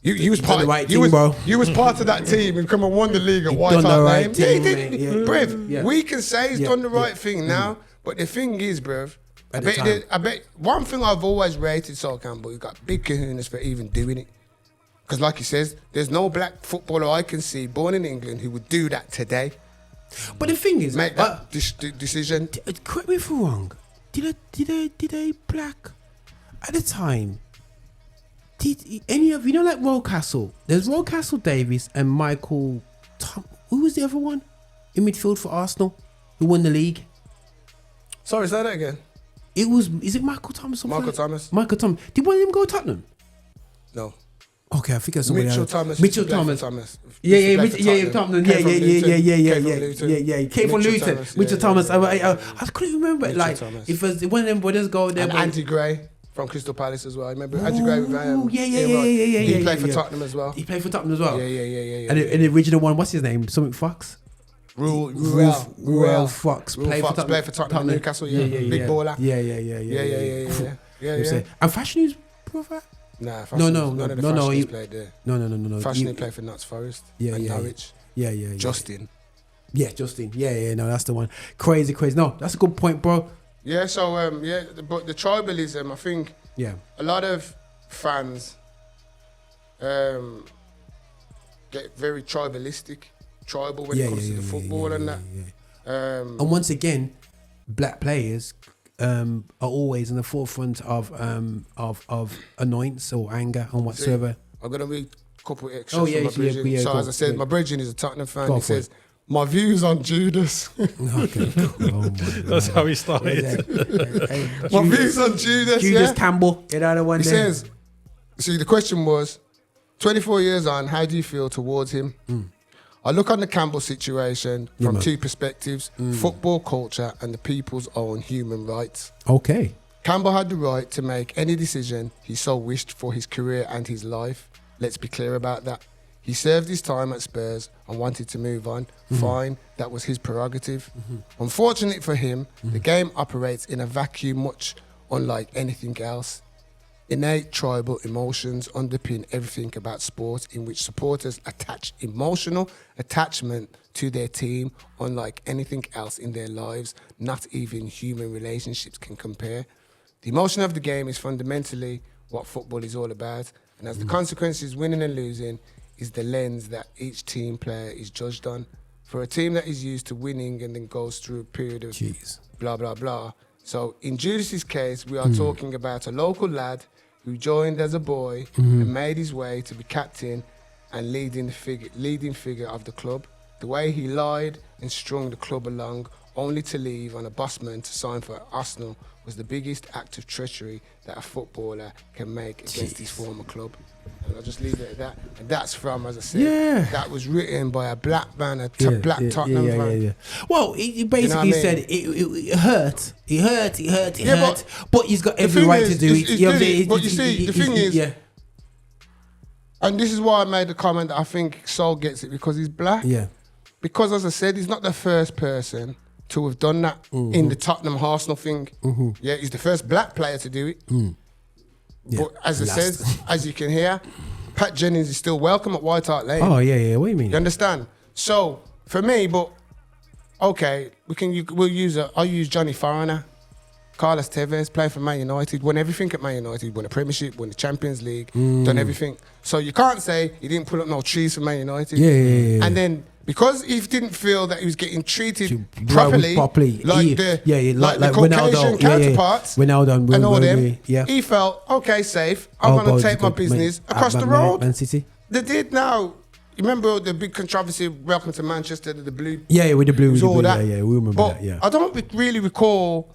You was part of the right team, bro. You was part of that team and come and won the league at White Hart Lane. He did. Brev, we can say he's done the right thing now, but the thing is, Brev, I bet one thing I've always rated Sol Campbell, he's got big kahunas for even doing it. Because like he says, there's no black footballer I can see born in England who would do that today. But the thing is, make that decision. Correct me if I'm wrong. Did a black at the time? Did any of like Rocastle? There's Rocastle Davis and Michael. Who was the other one in midfield for Arsenal who won the league? Sorry, say that again. Is it Michael Thomas? Michael Thomas. Michael Thomas. Did one of them go to Tottenham? No. Okay, I think it's somebody Mitchell else. Thomas. Mitchell Thomas. Thomas. Tottenham. Yeah. Came from Luton. Mitchell Thomas. I couldn't remember. If it was one of them brothers go there. And Andy Gray from Crystal Palace as well. Remember Andy Gray with He played for Tottenham as well. Yeah. And the original one, what's his name? Something Fox. Real Fox. Played for Tottenham, Newcastle. Big baller. Yeah. And Fashion News brother. Nah, no. He played there. No. Fashion played for Notts Forest. And Norwich. Yeah. Justin. Yeah, Justin. Yeah. No, that's the one. Crazy. No, that's a good point, bro. Yeah. So but the tribalism, I think. Yeah. A lot of fans get very tribal when it comes to the football and that. And once again, black players are always in the forefront of annoyance or anger and whatsoever. I'm gonna read a couple of extras. So as I said, my brethren is a Tottenham fan. He says, "My views on Judas." Okay, cool. That's how he started. My views on Judas. Judas Campbell. He says, "See, the question was, 24 years on, how do you feel towards him?" I look on the Campbell situation from two perspectives, football culture and the people's own human rights. Okay. Campbell had the right to make any decision he so wished for his career and his life. Let's be clear about that. He served his time at Spurs and wanted to move on. Fine, that was his prerogative. Unfortunately for him, the game operates in a vacuum much unlike anything else. Innate tribal emotions underpin everything about sport, in which supporters attach emotional attachment to their team unlike anything else in their lives. Not even human relationships can compare. The emotion of the game is fundamentally what football is all about, and as the consequences, winning and losing, is the lens that each team player is judged on. For a team that is used to winning and then goes through a period of blah, blah, blah. So in Judas's case, we are talking about a local lad who joined as a boy and made his way to be captain and leading figure of the club. The way he lied and strung the club along, only to leave on a busman to sign for Arsenal, was the biggest act of treachery that a footballer can make against his former club. And I'll just leave it at that. And that's from, as I said, that was written by a black man, black Tottenham fan. Yeah. Well, he basically said it hurt. It hurt. But he's got every right to do it. But you see, the thing is, and this is why I made the comment that I think Sol gets it because he's black. Yeah. Because, as I said, he's not the first person to have done that in the Tottenham Arsenal thing. Yeah, he's the first black player to do it. But as I said, as you can hear, Pat Jennings is still welcome at White Hart Lane. Oh yeah. What do you mean? You understand? So for me, okay, we'll use I'll use Johnny Foreigner, Carlos Tevez, played for Man United, won everything at Man United, won the Premiership, won the Champions League, done everything. So you can't say he didn't pull up no trees for Man United. Yeah. And then because he didn't feel that he was getting treated properly, like the Caucasian counterparts, Ronaldo and all them, yeah. he felt, okay, safe, I'm going to take my business across the road. Man City. They did now. You remember the big controversy, welcome to Manchester, the blue? Yeah, with the blue, all that. Yeah, we remember but that, yeah. I don't really recall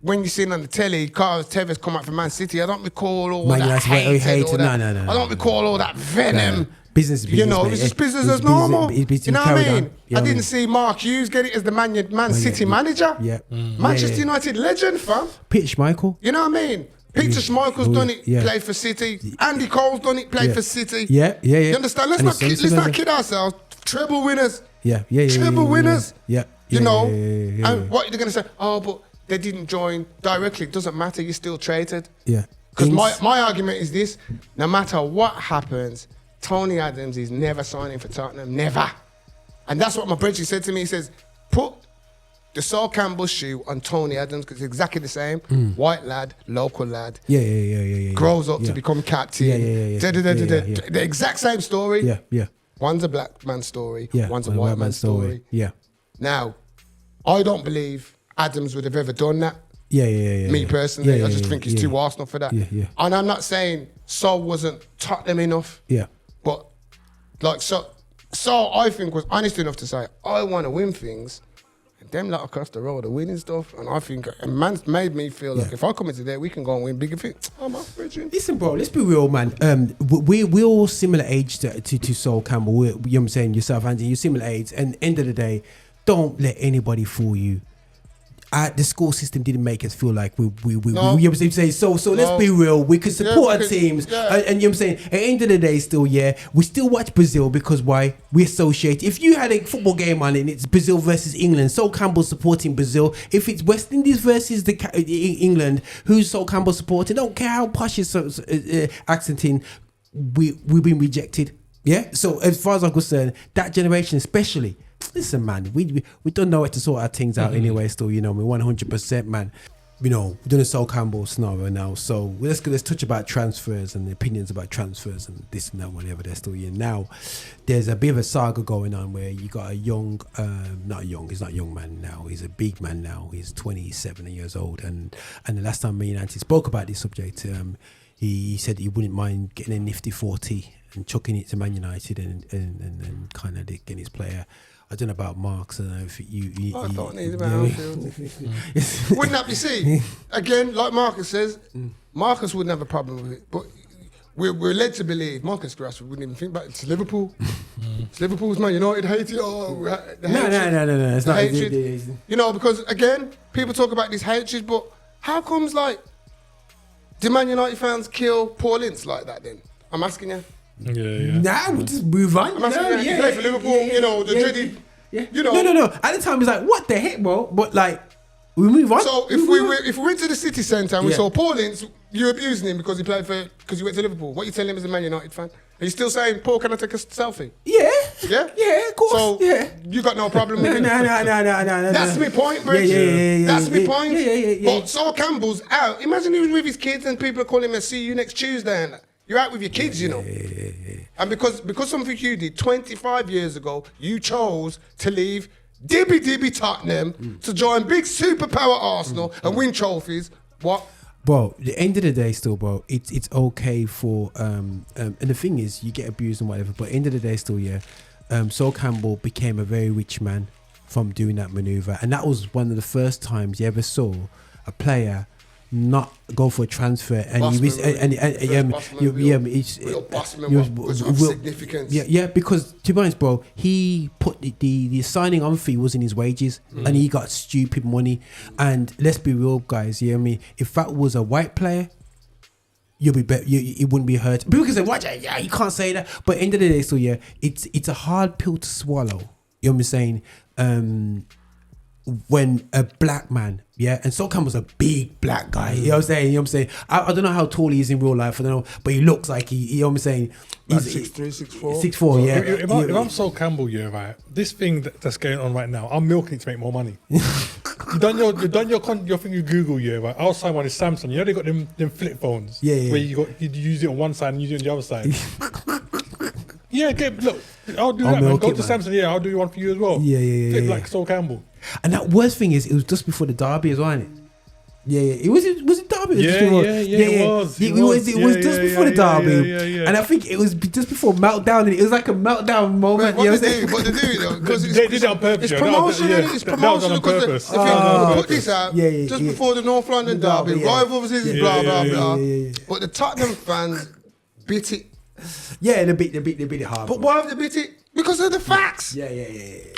when you seen on the telly, Carlos Tevez come out from Man City, I don't recall all that hate. No. I don't recall all that venom. Business, you know, it's just business as normal. You know what I mean? I didn't see Mark Hughes get it as the Man City manager. Yeah. Manchester United legend, fam. Peter Schmeichel. You know what I mean? Peter Schmeichel's done it, played for City. Andy Cole's done it, played for City. Yeah. You understand? Let's not kid ourselves. Treble winners. Yeah. Treble winners. Yeah. You know? And what are they going to say? Oh, but they didn't join directly. It doesn't matter. You're still traded. Yeah. Because my argument is this: no matter what happens, Tony Adams is never signing for Tottenham. Never. And that's what my brother said to me. He says, put the Sol Campbell shoe on Tony Adams because it's exactly the same. White lad, local lad. Yeah. Grows up to become captain. The exact same story. Yeah. One's a black man's story. Yeah. One's a white man's story. Yeah. Now, I don't believe Adams would have ever done that. Yeah. Me personally, I just think he's too Arsenal for that. Yeah. And I'm not saying Sol wasn't Tottenham enough. Yeah. But like Sol I think was honest enough to say, I want to win things. And them lot across the road are winning stuff. And I think a man's made me feel like if I come into there, we can go and win bigger things. I'm up, Richard. Listen, bro, let's be real, man. We're all similar age to Sol Campbell. You know what I'm saying? Yourself, Andy, you're similar age. And end of the day, don't let anybody fool you. The school system didn't make us feel like we you know what I'm saying? So let's be real. We could support our teams. Yeah. And you know what I'm saying? At the end of the day, still, we still watch Brazil because why? We associate. If you had a football game on and it's Brazil versus England, Sol Campbell supporting Brazil. If it's West Indies versus England, who's Sol Campbell supporting? Don't care how posh his accenting, we've been rejected. Yeah? So as far as I'm concerned, that generation especially, listen, man, we don't know how to sort our things out anyway. Still, you know, we're 100%, man. You know, we're doing a Sol Campbell scenario now, so let's touch about transfers and opinions about transfers and this and that, whatever they're still in. Now, there's a bit of a saga going on where you got a young, he's not a young man now, he's a big man now. He's 27 years old, and the last time me and Auntie spoke about this subject, he said he wouldn't mind getting a nifty 40 and chucking it to Man United and kind of getting his player. I don't know about Marx. I don't know if you I don't need about Anfield. Wouldn't that be seen? Again, like Marcus says, Marcus wouldn't have a problem with it. But we're led to believe Marcus Rashford wouldn't even think about it. It's Liverpool. It's Liverpool's Man United hate it. No. It's not. Hatred. You know, because again, people talk about this hatred, but how comes like do Man United fans kill Paul Ince like that then? I'm asking you. Yeah. Nah, we'll just move on. I'm asking you. He played for Liverpool, you know, the dreaded. Yeah. You know. No. At the time, it's like, what the heck, bro? But like, we move on. So if we went to the city centre and we saw Paul Ince, you're abusing him because he went to Liverpool. What you telling him as a Man United fan? Are you still saying, Paul, can I take a selfie? Yeah. Yeah? Yeah, of course. So you got no problem with it? No. That's my point, Bridge. Yeah. That's my point. Yeah. But Sol Campbell's out. Imagine he was with his kids and people are calling him, see you next Tuesday. And you're out with your kids, you know. And because something you did 25 years ago, you chose to leave Dibby Tottenham to join big superpower Arsenal and win trophies. What? Bro, at the end of the day, still, bro, it's okay for and the thing is, you get abused and whatever. But at the end of the day, still, Sol Campbell became a very rich man from doing that maneuver, and that was one of the first times you ever saw a player not go for a transfer and significance. Yeah, because to be honest, bro, he put the signing on fee was in his wages and he got stupid money. And let's be real, guys. You know what I mean? If that was a white player, you'll be better. It wouldn't be hurt. People can say, "Watch it." Yeah, you can't say that. But end of the day, so it's a hard pill to swallow. You know what I'm saying? When a black man, and Sol Campbell's a big black guy, you know what I'm saying? I don't know how tall he is in real life, I don't know, but he looks like you know what I'm saying? He's 6'3", 6'4". 6'4", yeah. If I'm Sol Campbell, right, this thing that's going on right now, I'm milking it to make more money. You've done your thing you Google, right? I'll sign one of Samsung. You know they got them flip phones, where you use it on one side and use it on the other side. Yeah, look, I'll do that, man. Go to Samson, I'll do one for you as well. Yeah. Like Sol Campbell. And that worst thing is, it was just before the derby as well, wasn't it? Yeah. It was it derby? It was. It was just before the derby. And I think it was just before meltdown, and it was like a meltdown moment. What they do, though, because they did it on purpose. It's promotion. It's promotion because if you put this out just before the North London derby, rivals is blah blah blah. But the Tottenham fans bit it. Yeah, they bit it hard. But why have they bit it? Because of the facts. Yeah.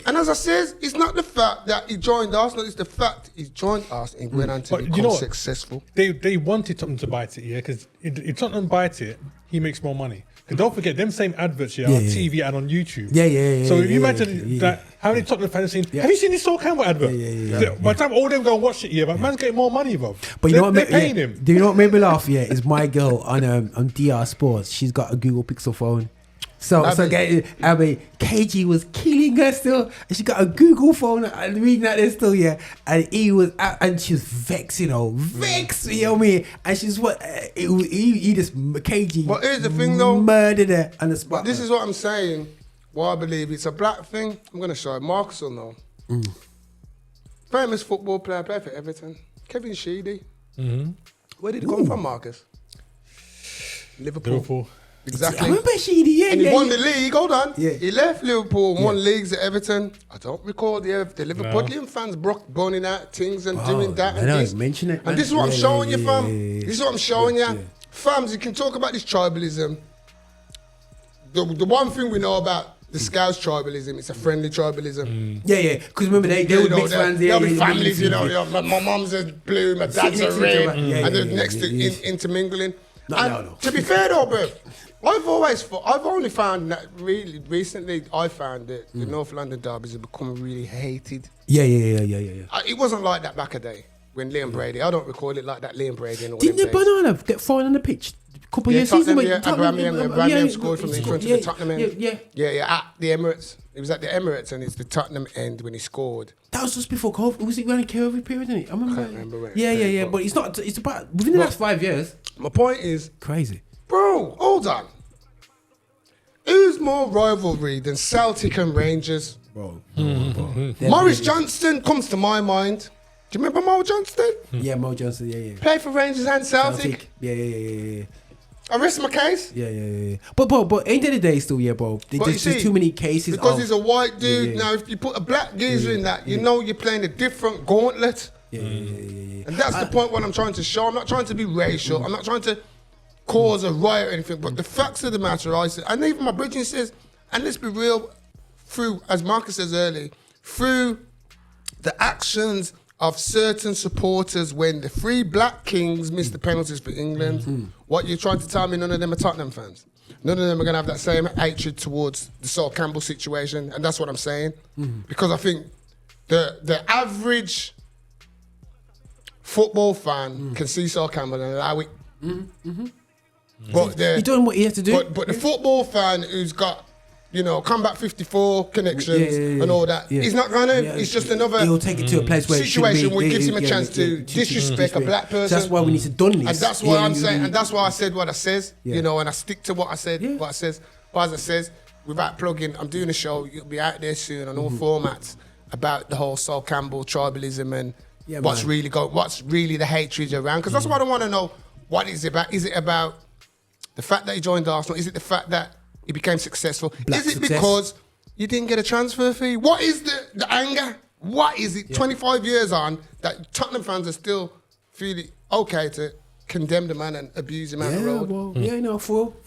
And as I says, it's not the fact that he joined Arsenal, it's the fact he joined us and went on to become successful. They wanted Tottenham to bite it, because if Tottenham bite it, he makes more money. Because don't forget, them same adverts on TV and on YouTube. Yeah. So if you imagine that, how many Tottenham fans have seen, have you seen this Sol Campbell advert? By the time all them go and watch it, but man's getting more money, bro. But you know what? They're paying him. Do you know what made me laugh? Yeah, is my girl on DR Sports. She's got a Google Pixel phone. So KG was killing her still, and she got a Google phone and reading that there still, and he was and she was vexed, you know what I mean? And she's he just KG. But here's the thing, though, murdered her on the spot. But this is what I'm saying. Why I believe it's a black thing. I'm gonna show it. Marcus will know. Famous football player, played for Everton. Kevin Sheedy. Where did he come from, Marcus? Liverpool. Exactly. I remember Sheedy, and he won the league. Hold on. Yeah. He left Liverpool and won leagues at Everton. I don't recall the Liverpoolian fans burning out things and doing that. I know, mention it. And this is what I'm showing you, fam. This is what I'm showing you. Fams, you can talk about this tribalism. The one thing we know about the Scouts tribalism, it's a friendly tribalism. Yeah. Because remember, they were mixed fans. They'll be families, my mum's a blue, my dad's a red. And they're next to intermingling. No. To be fair though, bro, I've only found that really recently. I found that the North London derbies have become really hated. Yeah. It wasn't like that back a day when Liam Brady. I don't recall it like that. Liam Brady and all. Didn't the banana get thrown on the pitch a couple of years season? Abraham scored from in front of the Tottenham end. Yeah, at the Emirates. It was at the Emirates, and it's the Tottenham end when he scored. That was just before COVID. Was it around COVID period? Didn't it? I can't remember when. Yeah. But it's not. It's about within the last 5 years. My point is crazy, bro. Hold on. Who's more rivalry than Celtic and Rangers? Bro. Maurice Johnston comes to my mind. Do you remember Mo Johnston? Yeah, Mo Johnston. Yeah. Played for Rangers and Celtic. Yeah. I rest my case. Yeah. But end of the day, still, bro. There's too many cases. Because he's a white dude. Now, if you put a black geezer in that, you know you're playing a different gauntlet. Yeah. And that's the point what I'm trying to show. I'm not trying to be racial. I'm not trying to cause a riot or anything. But the facts of the matter, and even my bridging says, and let's be real, through, as Marcus says earlier, through the actions of certain supporters when the three black kings missed the penalties for England, what you're trying to tell me, none of them are Tottenham fans. None of them are going to have that same hatred towards the Sol Campbell situation, and that's what I'm saying. Because I think the average football fan can see Sol Campbell and allow it. But he's doing what he has to do. But the football fan who's got, Combat 54 connections and all that, he's not going to. It's just another. He'll take it to a place where situation which gives him a chance to disrespect a black person. So that's why we need to done this. And that's why I'm saying, and that's why I said what I says, and I stick to what I said, what I says. But as I says, without plugging, I'm doing a show. You'll be out there soon on all formats about the whole Sol Campbell tribalism and what's really the hatred around. Because that's what I want to know. What is it about? Is it about the fact that he joined Arsenal? Is it the fact that he became successful? Is it because you didn't get a transfer fee? What is the anger? What is it 25 years on that Tottenham fans are still feeling okay to condemn the man and abuse him out the road?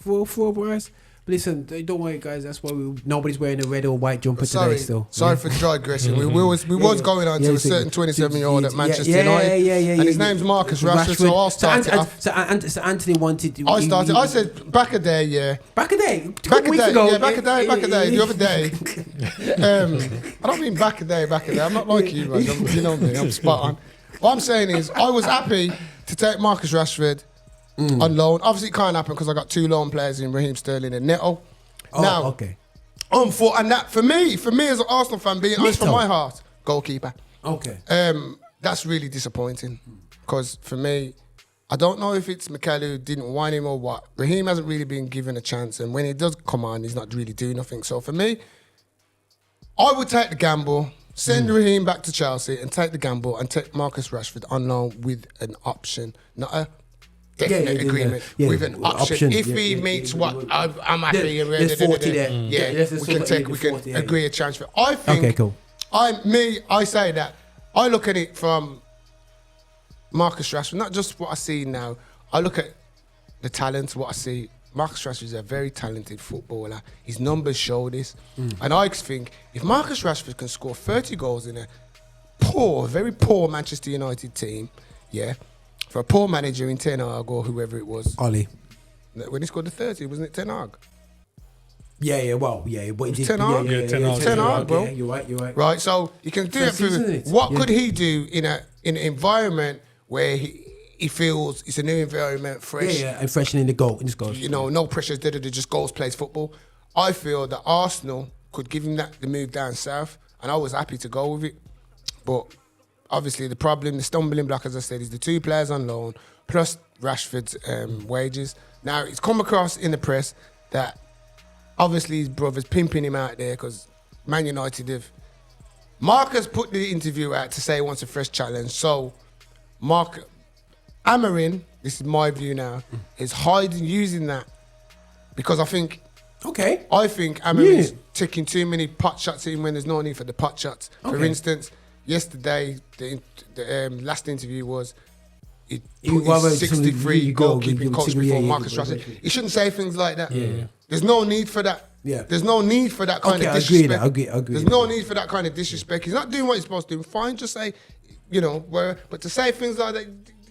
Well, for boys. But listen, don't worry, guys. That's why nobody's wearing a red or white jumper today. Still, sorry for digressing. We was going on to a certain 27-year-old at Manchester United, and his name's Marcus Rashford. So I'll start it off. So Anthony wanted. I started. I said back a day, Back a day. Back a day. The other day. I don't mean back a day. I'm not like you, man. You know me. I'm spot on. What I'm saying is, I was happy to take Marcus Rashford on loan. Obviously, it can't happen because I got two loan players in Raheem Sterling and Neto. Okay. And that for me as an Arsenal fan, being honest from my heart, goalkeeper. Okay. That's really disappointing because for me, I don't know if it's Mikel who didn't want him or what. Raheem hasn't really been given a chance, and when he does come on, he's not really doing nothing. So for me, I would take the gamble, send Raheem back to Chelsea and take the gamble and take Marcus Rashford on loan with an option, not a definite agreement, with an option. If he meets what I'm happy, there's 40 there. We can agree a transfer. I think. Okay, cool. I say that. I look at it from Marcus Rashford, not just what I see now. I look at the talent, what I see. Marcus Rashford is a very talented footballer. His numbers show this. And I think if Marcus Rashford can score 30 goals in a very poor Manchester United team, for a poor manager in Ten Hag or whoever it was. Ollie. When he scored the 30, wasn't it Ten Hag? But he did. Ten Hag? Ten Hag, bro. Yeah, you're right. Right, so you can do it. What could he do in an environment where he feels it's a new environment, fresh. And freshening in the goal. No pressures, just goals, plays football. I feel that Arsenal could give him the move down south, and I was happy to go with it. But obviously the stumbling block, as I said, is the 2 players on loan, plus Rashford's wages. Now, it's come across in the press that obviously his brother's pimping him out there because Man United have... Marcus put the interview out to say he wants a fresh challenge, so Amorim, this is my view now, is using that because I think Amorim's taking too many pot shots in when there's no need for the pot shots. For instance, yesterday, the last interview was he put his 63 goalkeeping coach before Marcus Rashford. He shouldn't say things like that. There's no need for that. There's no need for that kind of disrespect. I agree. There's no need for that kind of disrespect. He's not doing what he's supposed to do. Fine, just say, but to say things like that,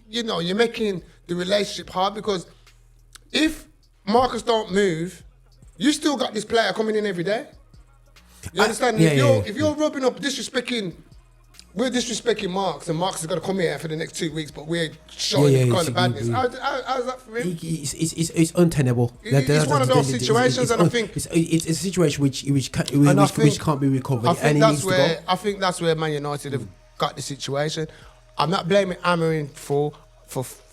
you're making the relationship hard because if Marcus don't move, you still got this player coming in every day. You understand? If you're rubbing up, we're disrespecting Marx, and Marx is going to come here for the next 2 weeks, but we're showing him kind of badness. How's that for him? It's untenable. It's one of those situations, and I think it's a situation which can't be recovered. I think that's where Man United have got the situation. I'm not blaming Amorim for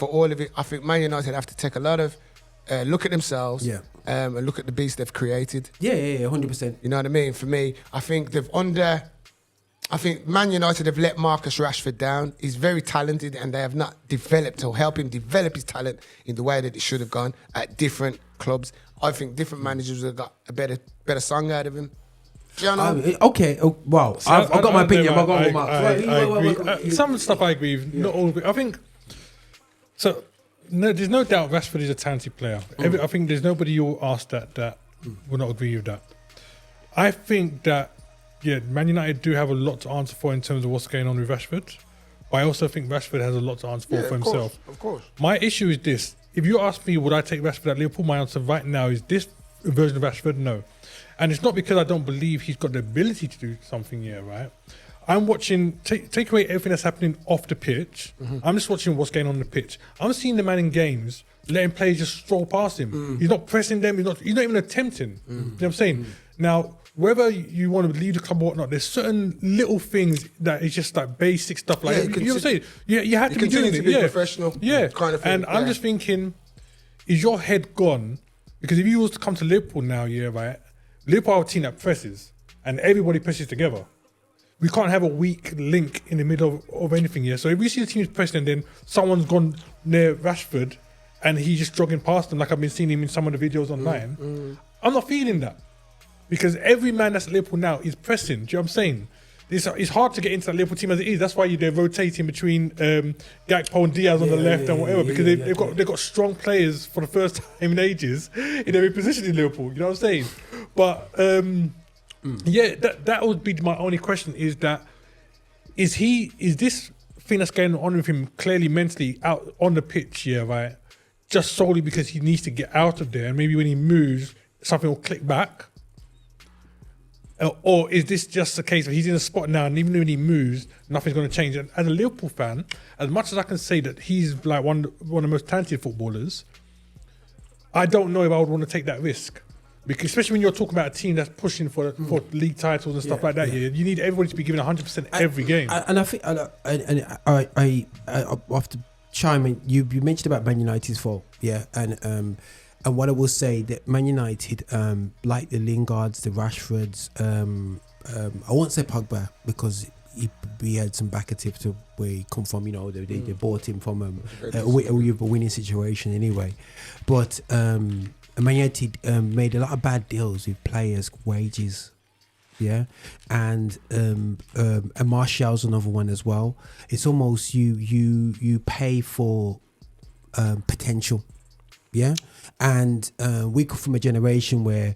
all of it. I think Man United have to take a lot of look at themselves and look at the beast they've created. 100%. You know what I mean? For me, I think I think Man United have let Marcus Rashford down. He's very talented and they have not developed or helped him develop his talent in the way that it should have gone at different clubs. I think different managers have got a better song out of him. Do you know? Okay. Wow. I've got my opinion. I agree. Some stuff I agree with. Not all of it. I think... So, no, there's no doubt Rashford is a talented player. I think there's nobody you'll ask that will not agree with that. I think that Man United do have a lot to answer for in terms of what's going on with Rashford. But I also think Rashford has a lot to answer for himself. Of course. My issue is this. If you ask me, would I take Rashford at Liverpool? My answer right now is this version of Rashford, no. And it's not because I don't believe he's got the ability to do something here, right? I'm watching, take away everything that's happening off the pitch. I'm just watching what's going on the pitch. I'm seeing the man in games, letting players just stroll past him. He's not pressing them. He's not even attempting. You know what I'm saying? Now, whether you want to leave the club or whatnot, there's certain little things that is just like basic stuff. Like, you know what I'm saying? You have to be doing it. Professional. Kind of thing. And I'm just thinking, is your head gone? Because if you was to come to Liverpool now, right? Liverpool are a team that presses and everybody presses together. We can't have a weak link in the middle of anything here. So if we see the team is pressing and then someone's gone near Rashford and he's just jogging past them like I've been seeing him in some of the videos online, I'm not feeling that. Because every man that's at Liverpool now is pressing. Do you know what I'm saying? It's hard to get into that Liverpool team as it is. That's why they're rotating between Gakpo and Diaz on the left and whatever. Because they've got strong players for the first time in ages in every position in Liverpool. You know what I'm saying? But that would be my only question: is this thing that's going on with him clearly mentally out on the pitch? Right? Just solely because he needs to get out of there, and maybe when he moves, something will click back. Or is this just a case of he's in a spot now and even when he moves, nothing's going to change? And as a Liverpool fan, as much as I can say that he's like one of the most talented footballers, I don't know if I would want to take that risk. Because especially when you're talking about a team that's pushing for league titles and stuff like that, you need everybody to be given 100% every game. And I think I have to chime in. You mentioned about Man United's fault, yeah, and what I will say that Man United, like the Lingards, the Rashfords, I won't say Pogba because we had some backative to where he come from. You know, they bought him from a winning situation anyway, but Man United made a lot of bad deals with players' wages. Yeah, and Martial's another one as well. It's almost you pay for potential, yeah. And we come from a generation where,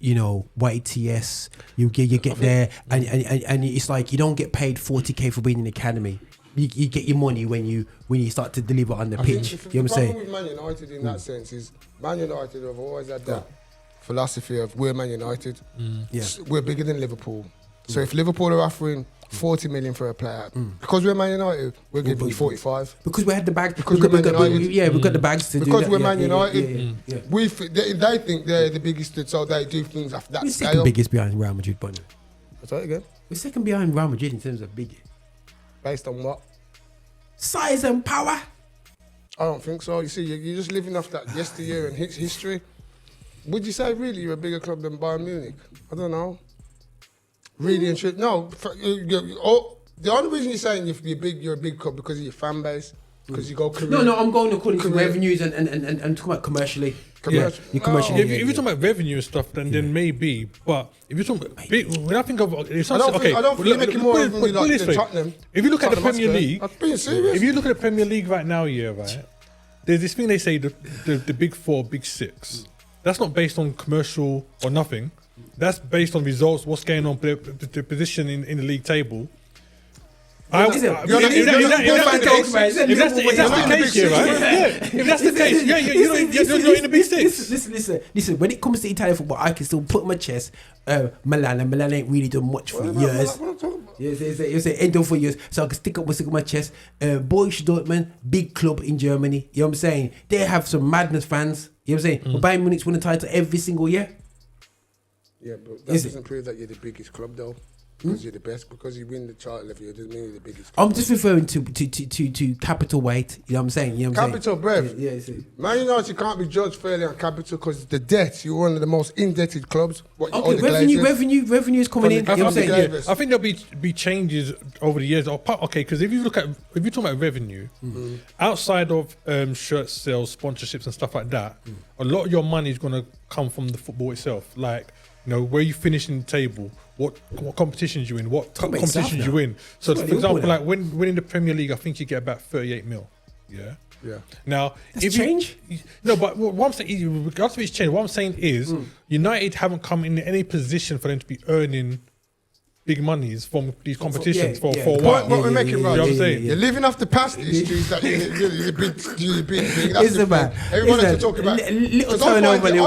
you know, YTS, you get there, and it's like you don't get paid 40k for being in the academy. You get your money when you start to deliver on the pitch. You know what I'm saying? The problem with Man United in that sense is Man United have always had that philosophy of we're Man United. Yeah. We're bigger than Liverpool. So if Liverpool are offering 40 million for a player, because we're Man United, we're giving you 45. Because we had the bags. Because we're Man United. We've got the bags to do that. Because we're Man United, they think they're the biggest, so they do things after that scale. We're second biggest behind Real Madrid, but I'll tell you again. We're second behind Real Madrid in terms of big. Based on what? Size and power. I don't think so. You see, you're just living off that yesteryear and history. Would you say really you're a bigger club than Bayern Munich? I don't know. Really and truly, no. The only reason you're saying you're a big club because of your fan base, because you go career. No, I'm going according to revenues and talking about commercially. Commercially. If you're talking about revenue and stuff, then maybe. But if you're talking about when I think of I don't think you're making more of me like the Tottenham. If you look at the Premier League, I'm being serious. If you look at the Premier League right now, right, there's this thing they say the big four, big six. That's not based on commercial or nothing. That's based on results, what's going on, the position in the league table. If that's the case, you're in the big six. Listen. When it comes to Italian football, I can still put my chest. Milan ain't really done much for years. You say ain't done for years, so I can stick my chest. Borussia Dortmund, big club in Germany. You know what I'm saying? They have some madness fans. You know what I'm saying? But Bayern Munich's win a title every single year. Yeah, but that doesn't prove that you're the biggest club though. Because you're the best, because you win the title every year doesn't mean you're the biggest club. I'm just referring to capital weight. You know what I'm saying? You know what I'm capital, brev. Yeah, Man United can't be judged fairly on capital because the debt. You're one of the most indebted clubs. Revenue is coming in. You know what I'm saying? I think there'll be changes over the years. Okay, because if you're talking about revenue, outside of shirt sales, sponsorships, and stuff like that, a lot of your money is going to come from the football itself. Like, you know, where you finish in the table, what competitions you win, what competitions you win. So, for example, like winning the Premier League, I think you get about 38 mil. Yeah. Now, that's change. But what I'm saying, regardless of its change, what I'm saying is United haven't come in any position for them to be earning big monies from these competitions for a while. What we're making, right? You know what I'm saying? You're living off the past histories that you're big. That's the thing. Everyone has to talk about. I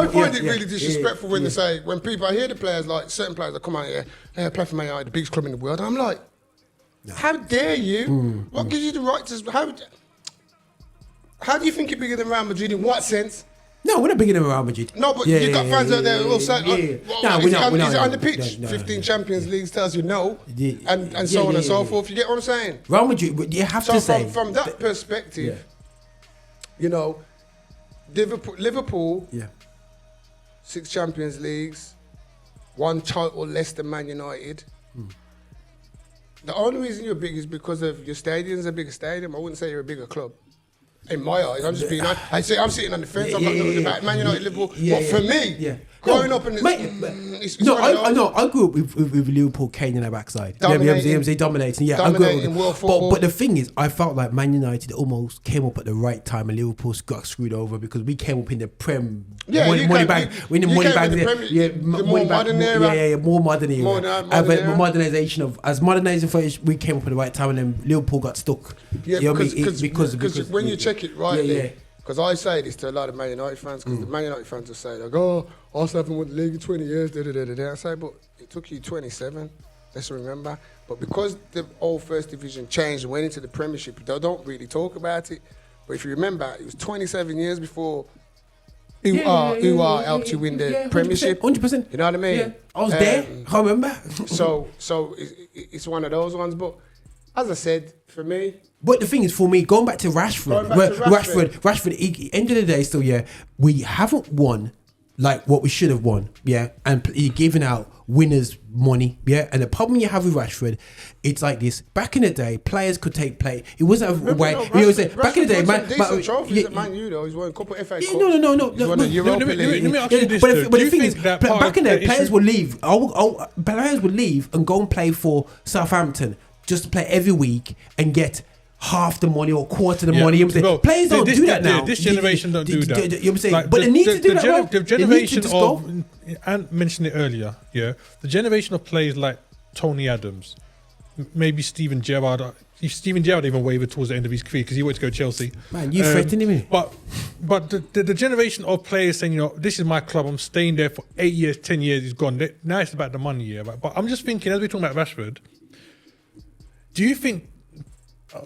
find it really disrespectful when they say, when people, I hear the players, like certain players that come out here, play for Man United, the biggest club in the world. And I'm like, how dare you? What gives you the right to? How do you think you're bigger than Real Madrid? In what sense? No, we're not bigger than Real Madrid. No, but you've got fans out there who will say, no, we're not. Is it on the pitch? 15 Champions Leagues tells you no, and so on and so forth. You get what I'm saying? Real Madrid, you have to say. From that perspective, you know, Liverpool, 6 Champions Leagues, 1 title less than Man United. The only reason you're big is because of your stadium's a bigger stadium. I wouldn't say you're a bigger club. In my eyes, I'm just being. I'm sitting on the fence. I'm not talking about Man United, Liverpool. But for me, growing up in this, I grew up with Liverpool cane in their backside. Dominating. Yeah, I grew up with world football. But the thing is, I felt like Man United almost came up at the right time, and Liverpool got screwed over because we came up in the Prem. Money bag. More modern era. More modern era. Modernisation of as modernisation. We came up at the right time, and then Liverpool got stuck. Yeah, because when you check it rightly, because I say this to a lot of Man United fans, because the Man United fans will say, like, oh, Arsenal haven't won the league in 20 years, I say, but it took you 27, let's remember. But because the old First Division changed and went into the Premiership, they don't really talk about it. But if you remember, it was 27 years before helped you win the Premiership. 100%. You know what I mean? Yeah. I was there, I remember. So it's one of those ones. But as I said, for me, But the thing is, for me, going back to Rashford, end of the day, still, we haven't won like what we should have won, and you're giving out winners money, and the problem you have with Rashford, it's like this. Back in the day, players could take play. It wasn't a way. Back in the day, man. Decent trophies at Man U though. He's won a couple of FA Cups. No. He's won a Europa League. Let me ask you this. But the thing is, back in the day, players would leave. Players would leave and go and play for Southampton just to play every week and get half the money or quarter the money. Players don't do that now. This generation don't do that. You know what I'm saying? Like, but they need to do that. The generation of, and mentioned it earlier, the generation of players like Tony Adams, maybe Steven Gerrard. Steven Gerrard even wavered towards the end of his career because he wanted to go to Chelsea. Man, you threatened him. But the generation of players saying, this is my club, I'm staying there for 8 years, 10 years, he's gone. Now it's about the money, But I'm just thinking, as we're talking about Rashford, do you think,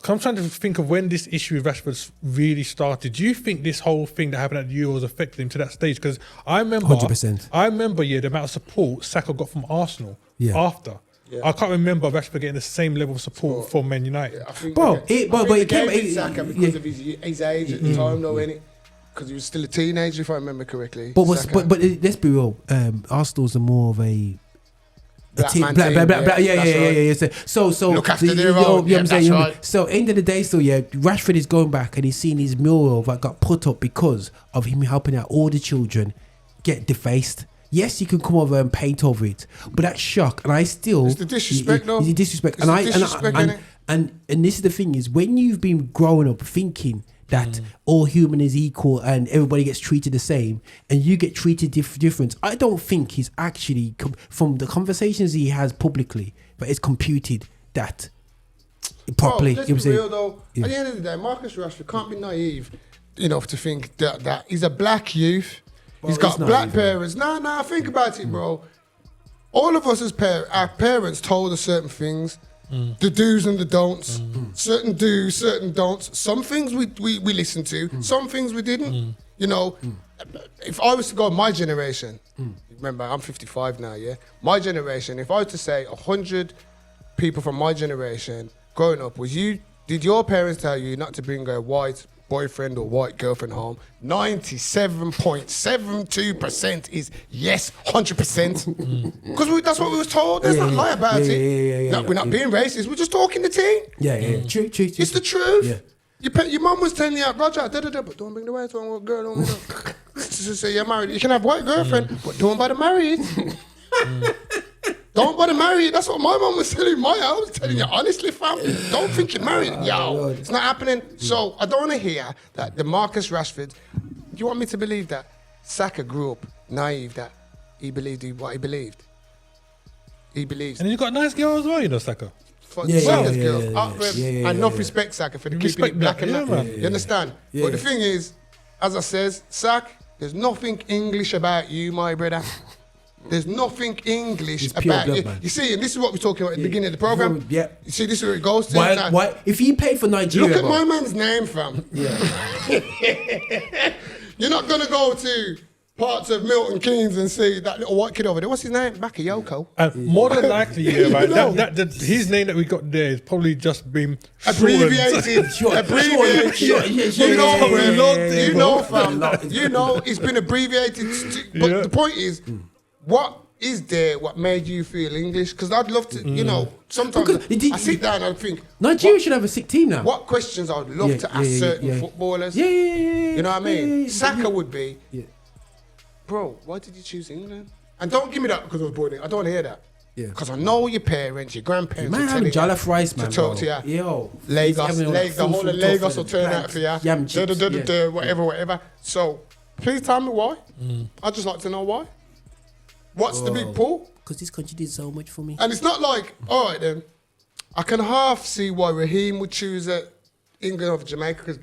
I'm trying to think of when this issue with Rashford really started. Do you think this whole thing that happened at the Euros affected him to that stage? Because I remember, 100%. The amount of support Saka got from Arsenal after. Yeah. I can't remember Rashford getting the same level of support from Man United. Yeah, I think it came Saka because of his age at the time, though, innit? Because he was still a teenager, if I remember correctly. But let's be real. Arsenal's are more of a black. So look after their own. That's right. So end of the day, Rashford is going back and he's seen his mural that got put up because of him helping out all the children get defaced. Yes, you can come over and paint over it, but that's shock. And I still, it's the disrespect, though. It's the disrespect, and this is the thing is when you've been growing up thinking that all human is equal and everybody gets treated the same and you get treated different. I don't think he's actually, from the conversations he has publicly, but it's computed that properly. Let's be real though. At the end of the day, Marcus Rashford can't be naive enough to think that he's a black youth. He's got black parents. Nah, think about it, bro. All of us as our parents told us certain things. The do's and the don'ts. Certain do's, certain don'ts. Some things we listened to. Some things we didn't. If I was to go my generation, remember I'm 55 now, my generation, if I was to say 100 people from my generation growing up, did your parents tell you not to bring a white boyfriend or white girlfriend home? 97.72% is yes, 100%. Because that's what we was told. There's not lie about it. We're not being racist. We're just talking the thing. True. It's the truth. Your mum was telling you, Roger, but don't bring the white one, girl home. So you're married. You can have white girlfriend, but don't bother marry it. Don't bother marry it. That's what my mum was telling my house. I was telling you honestly, fam. Don't think you're married. Yo, it's not happening. So I don't want to hear that the Marcus Rashford. Do you want me to believe that Saka grew up naive, that he believed what he believed? He believes. And you got a nice girl as well, Saka. Saka's girl. And enough respect, Saka, for keeping it black and that. You understand? But the thing is, as I says, Sak, there's nothing English about you, my brother. There's nothing English about you. You see, and this is what we're talking about at the beginning of the program. You see, this is where it goes to. Why? If he played for Nigeria, look at my man's name, fam. You're not gonna go to parts of Milton Keynes and see that little white kid over there. What's his name? Bakayoko. More than likely, his name that we got there is probably just been abbreviated. You know, fam. You know, it's been abbreviated. But the point is, what is there? What made you feel English? Because I'd love to, sometimes I sit down and I think Nigeria should have a sick team now. What questions I would love to ask certain footballers? You know what I mean? Saka would be. Bro, why did you choose England? And don't give me that because I was born in. I don't want to hear that. Because I know your parents, your grandparents. Man, having jollof rice, man. To talk to you. Yo, Lagos, the whole of Lagos will turn out for you. Yam chips, whatever. So, please tell me why. I'd just like to know why. What's the big pull? Because this country did so much for me. And it's not like, all right then, I can half see why Raheem would choose England over Jamaica because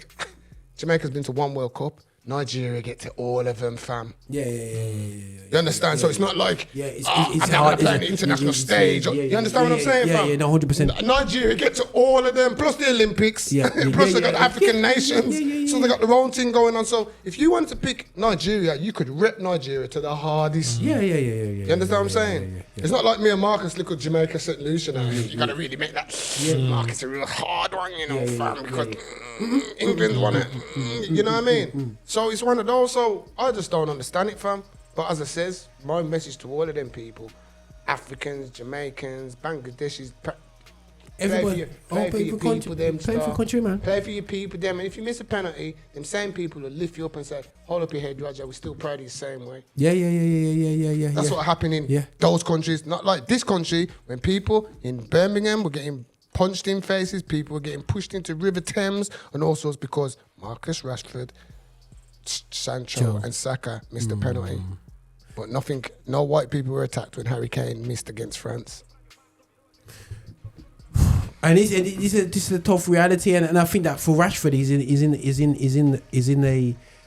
Jamaica's been to one World Cup. Nigeria get to all of them, fam. You understand? So it's not like it's hard to play on the international stage. You understand what I'm saying, fam? No, 100%. Nigeria get to all of them, plus the Olympics, plus they got African nations. So they got their own thing going on. So if you want to pick Nigeria, you could rep Nigeria to the hardest. Yeah. You understand what I'm saying? Yeah. It's not like me and Marcus look at Jamaica, St. Lucia now. You got to really make that. Marcus a real hard one, you know, fam, because England won it. You know what I mean? So it's one of those. So I just don't understand it, fam. But as I says, my message to all of them people, Africans, Jamaicans, Bangladeshis, Everybody, play for your people, them play for country, man. Play for your people, them. And if you miss a penalty, them same people will lift you up and say, hold up your head, Roger, we're still proud of you the same way. Yeah. That's what happened in those countries. Not like this country, when people in Birmingham were getting punched in faces, people were getting pushed into River Thames and all sorts because Marcus Rashford, Sancho and Saka missed a penalty. But no white people were attacked when Harry Kane missed against France. And this is a tough reality, and I think that for Rashford, he's in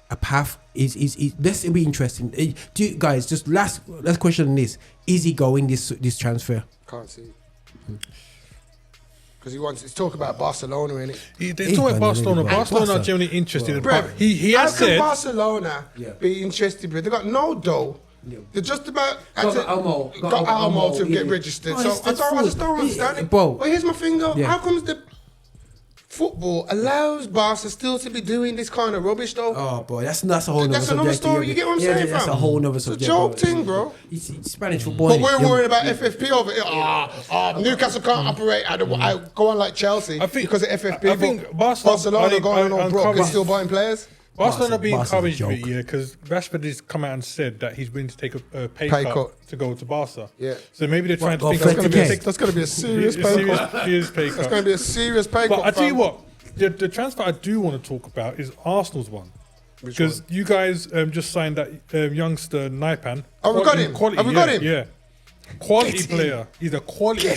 a path. This will be interesting. Do you guys, just last question on this: is he going this transfer? Can't see. Because he's talking about Barcelona, innit? They're talking about Barcelona. Barcelona are generally interested. He has said. How can Barcelona be interested, bro? They got no dough. Yeah. They're just about got Almo to get registered. So I just don't understand it. Bro. But here's my thing though. How comes the football allows Barca still to be doing this kind of rubbish though? Oh boy, that's a whole nother subject. That's another story. You get what I'm saying, that's fam? a whole nother subject. It's a joke thing, bro. It's Spanish football. But we're worried about FFP over here. Newcastle can't operate. I go on like Chelsea because of FFP. I think Barcelona going on broke and still buying players. Barcelona being encouraged a bit, because Rashford has come out and said that he's willing to take a pay cut to go to Barca. Yeah. So maybe they're trying to think that's going to be a serious pay cut. That's going to be a serious pay cut. But I tell you what, the transfer I do want to talk about is Arsenal's one. Because you guys just signed that youngster Naipan. Oh, we got him. Have we got him? Yeah. Quality player. He's a quality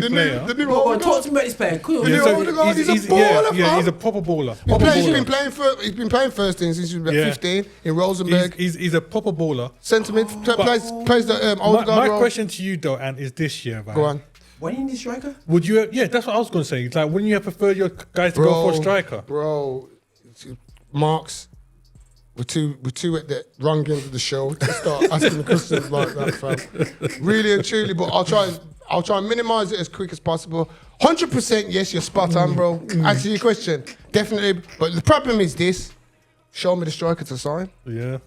player. Talk to me about this player. He's a baller, yeah, he's a proper baller. He's been playing first team since he was about 15 in Rosenborg. He's a proper baller. Sentiment plays the old guard My role. question to you though, and is this year, man? Go on. Why you need a striker? Would you? Yeah, that's what I was going to say. It's like, wouldn't you have preferred your guys to go for a striker? Bro, Marx. We're too at the wrong end of the show to start asking questions like that, fam. Really and truly, but I'll try and minimise it as quick as possible. 100% yes, you're spot on, bro. Answer your question. Definitely. But the problem is this. Show me the striker to sign. Yeah.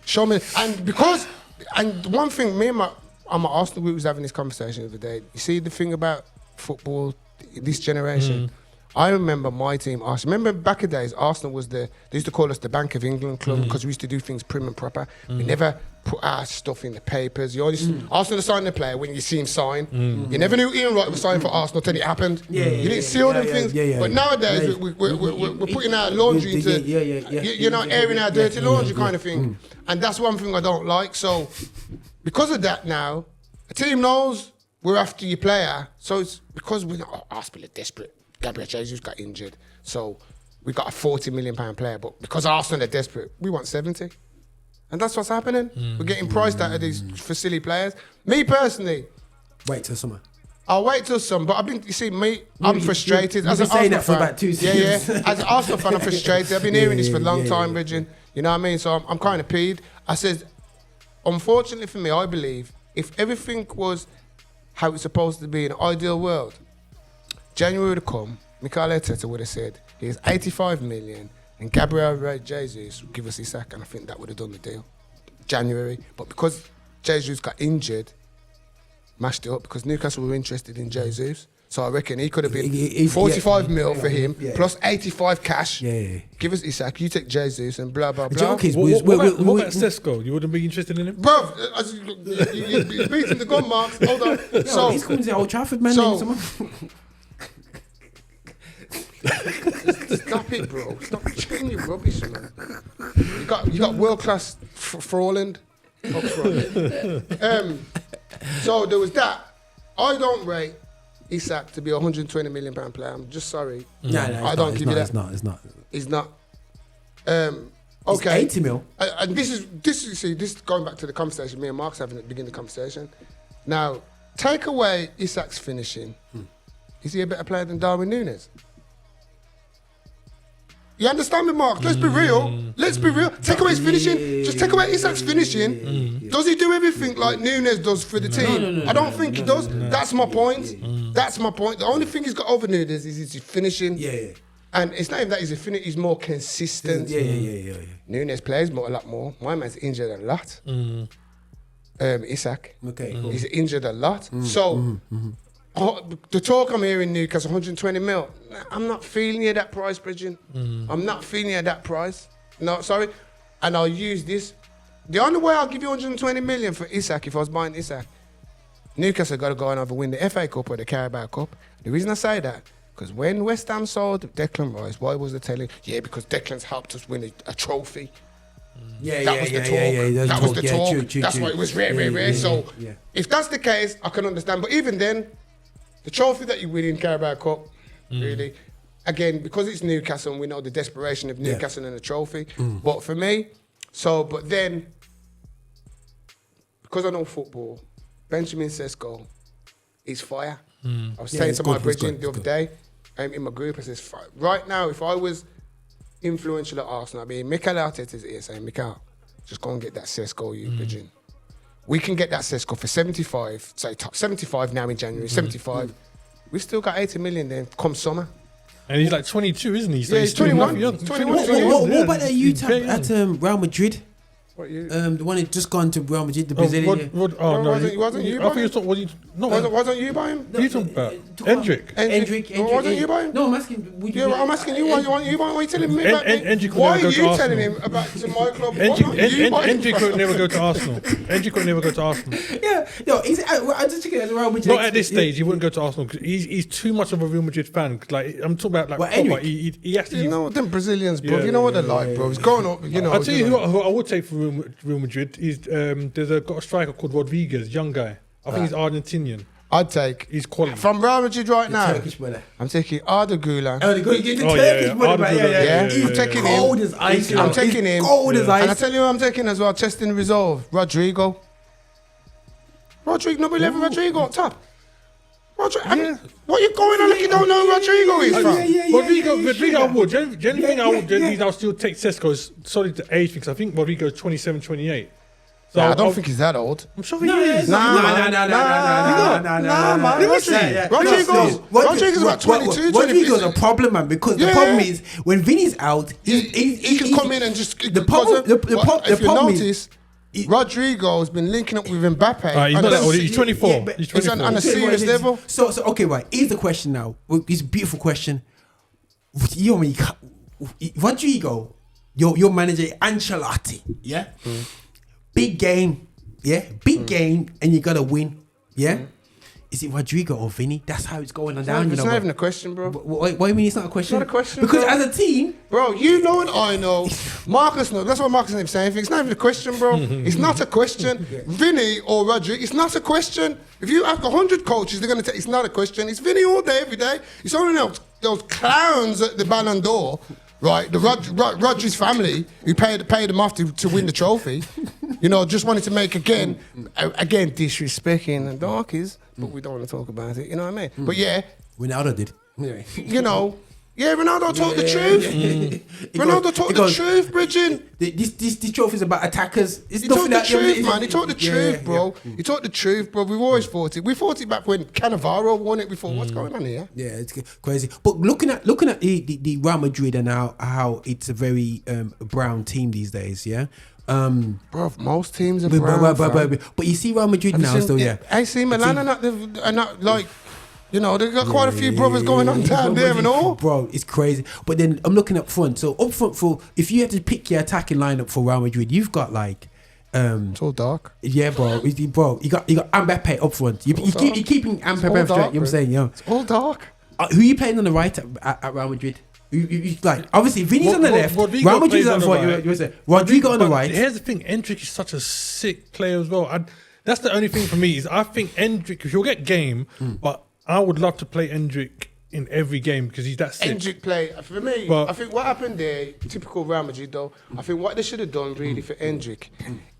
Show me. And one thing, me and my Arsenal group was having this conversation the other day. You see the thing about football, this generation. I remember my team, Arsenal. Remember back in the days, Arsenal was they used to call us the Bank of England club because we used to do things prim and proper. We never put our stuff in the papers. You always Arsenal signed the player when you see him sign. You never knew Ian Wright was signing for Arsenal till it happened. You didn't see all them things. But nowadays, we're putting our laundry into, you're not airing our dirty laundry kind of thing. And that's one thing I don't like. So because of that now, a team knows we're after your player. So it's because we're not, Arsenal are desperate. Gabriel Jesus got injured, so we got a £40 million player. But because Arsenal are desperate, we want 70, and that's what's happening. We're getting priced out of these for silly players. Me personally, wait till summer. I'll wait till some, but I'm frustrated. You've been saying that for about 2 seasons. Yeah. As an Arsenal fan, I'm frustrated. I've been hearing this for a long time, Bridget. You know what I mean? So I'm kind of peed. I said, unfortunately for me, I believe if everything was how it's supposed to be in an ideal world, January would have come, Mikel Arteta would have said, here's 85 million, and Gabriel Jesus would give us his sack, and I think that would have done the deal. January. But because Jesus got injured, mashed it up, because Newcastle were interested in Jesus. So I reckon he could have been 45 mil for him, plus 85 cash. Give us Isak, you take Jesus and blah, blah, blah. What about Sesko? You wouldn't be interested in him? Bro, you're beating the gun, Mark. Hold on. So he's coming to Old Trafford, man. Stop it, bro. Stop chatting your rubbish, man. You got world class Froland up front. So there was that. I don't rate Isak to be a £120 million player. I'm just sorry. I don't give you that. It's not. Okay. It's 80 mil. And this is going back to the conversation me and Mark's having at the beginning of the conversation. Now, take away Isak's finishing. Is he a better player than Darwin Núñez? You understand me, Mark? Let's be real. Let's be real. Take away his finishing. Just take away Isak's finishing. Does he do everything like Nunes does for the team? I don't think he does. That's my point. That's my point. The only thing he's got over Nunes is his finishing. Yeah. And it's not even that he's more consistent. Yeah. Nunes plays a lot more. My man's injured a lot. Isak. Okay. Cool. He's injured a lot. So the talk I'm hearing, Newcastle 120 mil. I'm not feeling you that price, Bridget. I'm not feeling you that price. No, sorry. And I'll use this. The only way I'll give you 120 million for Isak if I was buying Isak, Newcastle got to go and either win the FA Cup or the Carabao Cup. The reason I say that, because when West Ham sold Declan Rice, why was they telling? Yeah, because Declan's helped us win a trophy. That was the talk. That was the talk. True, that's why it was rare. So if that's the case, I can understand. But even then, the trophy that you win in Carabao Cup, really, again, because it's Newcastle and we know the desperation of Newcastle and the trophy. But for me, but then, because I know football, Benjamin Sesko is fire. I was saying to my Bridget the other day, in my group, I says, right now, if I was influential at Arsenal, I mean, Mikel Arteta's here saying, Mikel, just go and get that Sesko, Bridget. We can get that Sesko for 75, say 75 now in January, 75. We've still got 80 million then come summer. And he's like 22, isn't he? So he's 21. 21. What about that youth at Real Madrid? What you? The one that just gone to Real Madrid, the Brazilian. Wasn't you by him? Wasn't you by him? Who you talking about? Hendrick. Wasn't you by him? No, I'm asking. I'm asking you. Why are you telling me about Hendrick? Why are you telling him about to my club? Hendrick could never go to Arsenal. Hendrick could never go to Arsenal. Yeah, no, I just check it as Real Madrid. Not at this stage. He wouldn't go to Arsenal because he's too much of a Real Madrid fan. Like I'm talking about, like he actually. You know them Brazilians, bro. You know what they're like, bro. It's going up. You know. I'll tell you who I would take for Real Madrid is there's got a striker called Rodriguez, young guy. I think he's Argentinian. I'd take. He's quality. From Real Madrid right now. Turkish brother. I'm taking Arda Güler. Oh, the Turkish brother. I'm taking him. Cold as ice. I'm taking him. Cold as ice. And I tell you who I'm taking as well. Testing resolve. Rodrigo. Number 11. Rodrigo up top. What are you going on like you don't know who Rodrigo is from? Rodrigo I would. The only thing I'll still take Sesko is solid to age because I think Rodrigo's 27, 28. So I don't think he's that old. I'm sure he is. Nah, man. Rodrigo's about 22, 23. Rodrigo's a problem, man, because the problem is when Vinny's out, he can come in and just. The problem is. Rodrigo has been linking up with Mbappe. He's not that old. He's 24. Yeah, he's 24. on a serious level. So okay, right. Here's the question now. It's a beautiful question. Rodrigo, your manager Nationality, yeah? Big game, yeah? Big game, and you gotta win, yeah? Is it Rodrigo or Vinny? That's how it's going on down. It's not even a question, bro. What do you mean it's not a question? It's not a question, because bro. as a team, bro, you know and I know. Marcus knows. That's what Marcus is saying. It's not even a question, bro. It's not a question. Vinny or Rodrigo, it's not a question. If you ask 100 coaches, they're gonna tell it's not a question. It's Vinny all day, every day. It's only those clowns at the Ballon d'Or. Right, the Rodri's family who paid them off to win the trophy, just wanted to make again disrespecting the darkies, but we don't want to talk about it. You know what I mean? But yeah, Ronaldo did. Ronaldo told the truth. Ronaldo told the truth, Bridget. This trophy is about attackers. He told the truth, man. He told the truth, bro. He told the truth, bro. We've always fought it. We fought it back when Cannavaro won it before. What's going on here? Yeah, it's crazy. But looking at the Real Madrid and how it's a very brown team these days, yeah. Bro, most teams are brown. But you see Real Madrid now, so yeah. AC Milan are not like. They've got quite a few brothers going on down there and all. Bro, it's crazy. But then I'm looking up front. So up front, if you had to pick your attacking lineup for Real Madrid, you've got like... it's all dark. Yeah, bro. You got Mbappe up front. You're keeping Mbappe straight. You know what I'm saying? It's all dark. Who are you playing on the right at Real Madrid? You like obviously Vinny's on the left. Real Madrid's on the right. Rodrigo on the right. Here's the thing: Hendrick is such a sick player as well. That's the only thing for me is I think Hendrick, he'll get game, but I would love to play Hendrick in every game because he's that sick. Hendrick play for me. But I think what happened there, typical Real Madrid though. I think what they should have done really for Hendrick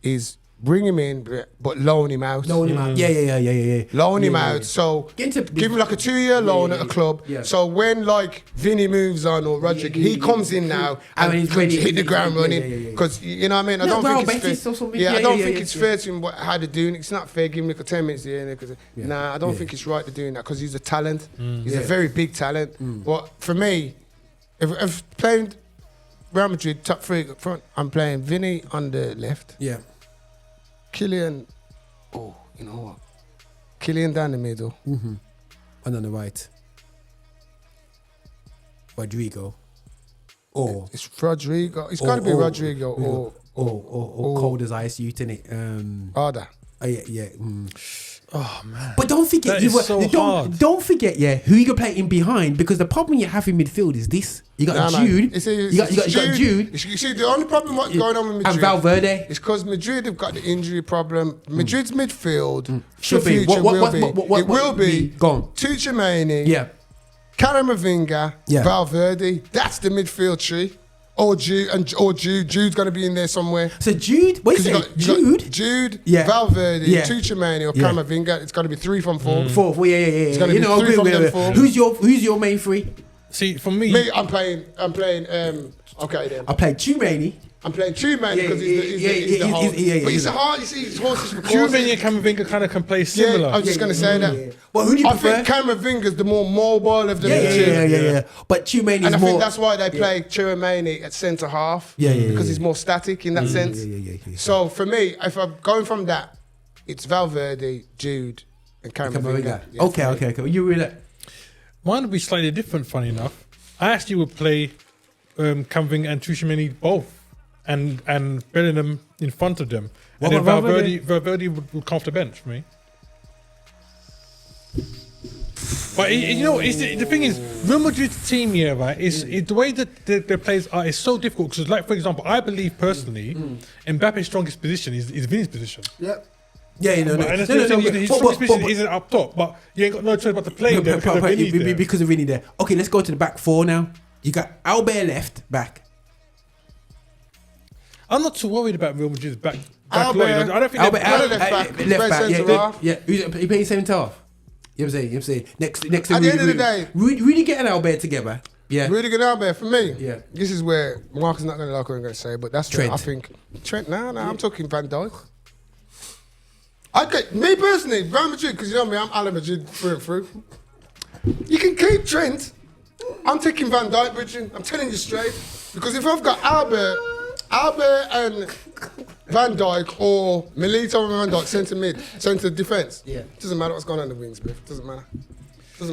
is bring him in, but loan him out. Loan him out. Yeah. Loan him out. So give him like a 2-year loan at a club. Yeah. So when like Vinny moves on or Roderick, he comes in now and he's ready to hit the ground running. Because you know what I mean. I don't think it's fair. I don't think it's fair to him how they're doing it. It's not fair. Give him like a 10 minutes here. Nah, I don't think it's right to doing that because he's a talent. He's a very big talent. But for me, if playing Real Madrid top 3 up front, I'm playing Vinny on the left. Yeah. Kylian, you know what? Kylian down the middle. And on the right, Rodrigo. It's Rodrigo. It's got to be Rodrigo or cold as ice, you innit? Arda. Yeah. Oh man! But don't forget, hard. Don't forget, who you can play in behind because the problem you have in midfield is this: you got Jude, you got Jude. You see, the only problem what's going on with Madrid and Valverde is because Madrid have got the injury problem. Madrid's midfield should be it will be gone. Tuchemani, Camavinga, Valverde. That's the midfield tree. Or Jude's going to be in there somewhere. So Jude, wait a second, Jude, Valverde, Tuchemani or Camavinga. It's got to be 3 from 4. 4, yeah. It's going to be 3 from them 4. Who's your main 3? See, for me, I'm playing. Okay then. I played Tuchemani. I'm playing Tuchemani because he's the whole. But it's a hard. You see, it's horses for courses. Tuchemani and Camavinga kind of can play similar. I was just going to say that. Yeah. Well, who do you prefer? I think Camavinga's the more mobile of the two. Yeah. But Tuchemani is more. And I think that's why they play Tuchemani at centre half. Because he's more static in that sense. So for me, if I'm going from that, it's Valverde, Jude, and Camavinga. Okay. You really. Mine would be slightly different. Funny enough, I actually would play Camavinga and Tuchemani both. And Bellingham in front of them. And then Valverde would come off the bench for me. But the thing is, Real Madrid's team here, right, is the way that their players are is so difficult. Because, like, for example, I believe personally, Mbappe's strongest position is Vinny's position. Yep. Yeah, his strongest position isn't up top, but you ain't got no choice but to play there because of Vinny there. Because of Vinny there. Okay, let's go to the back 4 now. You got Albert left back. I'm not too worried about Real Madrid's back line. I don't think left back. Yeah. He playing centre half. You know what I'm saying? Next to at the end of the day, Rudiger and Albert together. Yeah. Rudiger and Albert for me. Yeah. This is where Marx is not going to like what I'm going to say, but that's Trent. I think Trent. I'm talking Van Dijk. Me personally, Real Madrid, because you know me, I'm Real Madrid through and through. You can keep Trent. I'm taking Van Dijk, Bridget. I'm telling you straight, because if I've got Albert and Van Dijk or Milito and Van Dijk centre defence. Yeah. Doesn't matter what's going on in the wings, bruv. Doesn't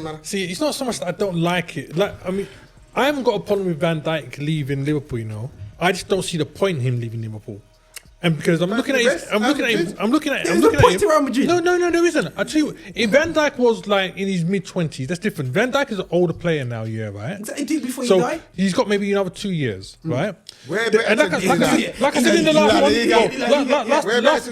matter. See, it's not so much that I don't like it. I haven't got a problem with Van Dijk leaving Liverpool, you know. I just don't see the point in him leaving Liverpool. And because I'm looking at him. No, there isn't. I tell you, if Van Dijk was like in his mid-20s, that's different. Van Dijk is an older player now, right? Before he died? He's got maybe another 2 years, right? Like I said in the last one, like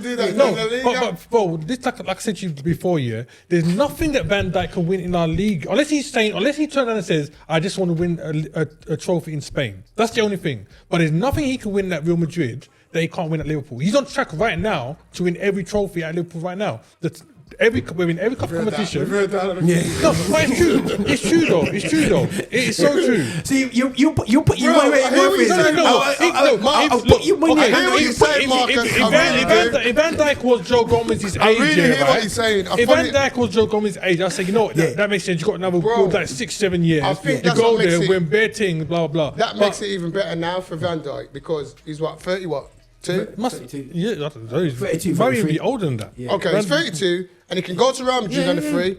I said to you before, there's nothing that Van Dijk can win in our league unless he turns around and says, "I just want to win a trophy in Spain." That's the only thing. But there's nothing he can win at Real Madrid that he can't win at Liverpool. He's on track right now to win every trophy at Liverpool right now. We're in every cup competition. No, but it's true. It's true though. It's so true. See, you put your money where If Van Dijk was Joe Gomez's age, I really hear what he's saying. If Van Dijk was Joe Gomez's age, I say, you know what, that makes sense. You got another good like 6-7 years. I think you go there, win bare things, blah blah. That makes it even better now for Van Dijk because he's 30 what? 2? Must 32. Yeah, 32. Might even be older than that. Yeah. Okay, he's 32 and he can go to Real Madrid on the free.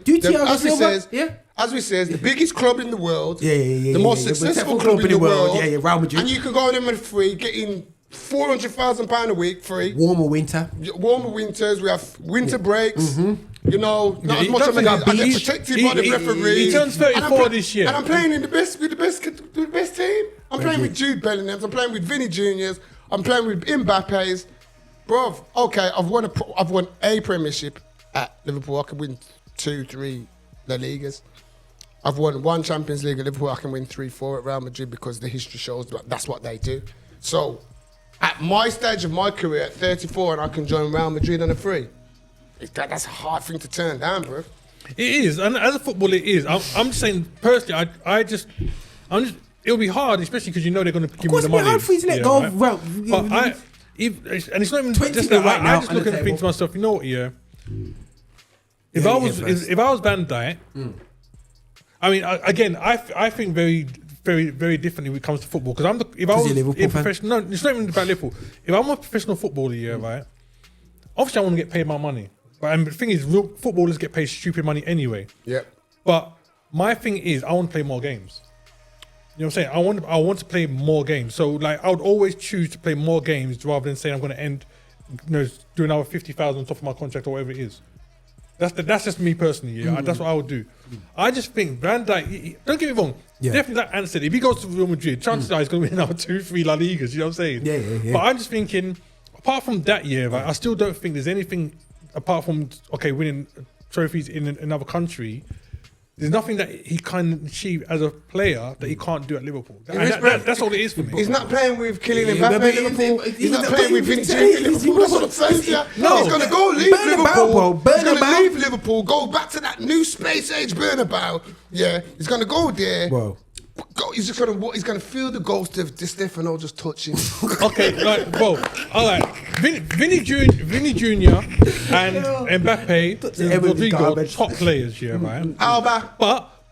As we says, the biggest club in the world, the most successful club in the world, Real Madrid. And you can go to them on the free, getting £400,000 a week free. Warmer winters, we have winter breaks. You know, not as much as I get protected by the referee. He turns 34 this year. And I'm playing with the best team. I'm playing with Jude Bellingham. I'm playing with Vinny Juniors. I'm playing with Mbappe's. Bruv, okay, I've won a Premiership at Liverpool. I can win 2-3 La Ligas. I've won 1 Champions League at Liverpool. I can win 3-4 at Real Madrid because the history shows that's what they do. So, At my stage of my career, at 34, and I can join Real Madrid on a free. That's a hard thing to turn down, bro. It is, and as a footballer, it is. I'm just saying, personally, it'll be hard, especially because you know they're going to give me the money. Of course, it's hard for you to let go of. Well, but and it's not even 20 just that. right now I just look and think to myself, you know what? Yeah. If I was Van Dijk, I mean, again, I think very, very, very differently when it comes to football. Because if I was a professional, no, it's not even about Liverpool. If I'm a professional footballer, right? Obviously, I want to get paid my money. But the thing is, real footballers get paid stupid money anyway. Yeah. But my thing is, I want to play more games. You know what I'm saying? I want to play more games. So like, I would always choose to play more games rather than saying I'm going to end, doing another 50,000 on top of my contract or whatever it is. That's just me personally. Yeah, that's what I would do. I just think Van Dijk. Don't get me wrong. Yeah. Definitely, like Ant said, if he goes to Real Madrid, chances are he's going to win another 2-3 La Ligas. You know what I'm saying? Yeah. But I'm just thinking, apart from that year, right, I still don't think there's anything apart from winning trophies in another country. There's nothing that he can achieve as a player that he can't do at Liverpool. That's all it is for me. He's not playing with Kylian Mbappe at Liverpool. He's not playing with Vinicius at Liverpool. That's what I'm saying to you. No, he's going to go leave Liverpool. He's going to leave Liverpool, go back to that new space age Bernabeu. Yeah, he's going to go there. Whoa. He's just gonna feel the ghost of Di Stefano just touching. Okay, right, bro. All right, Vinny Junior and Mbappe, and Rodrigo, top players, yeah, right. Alba,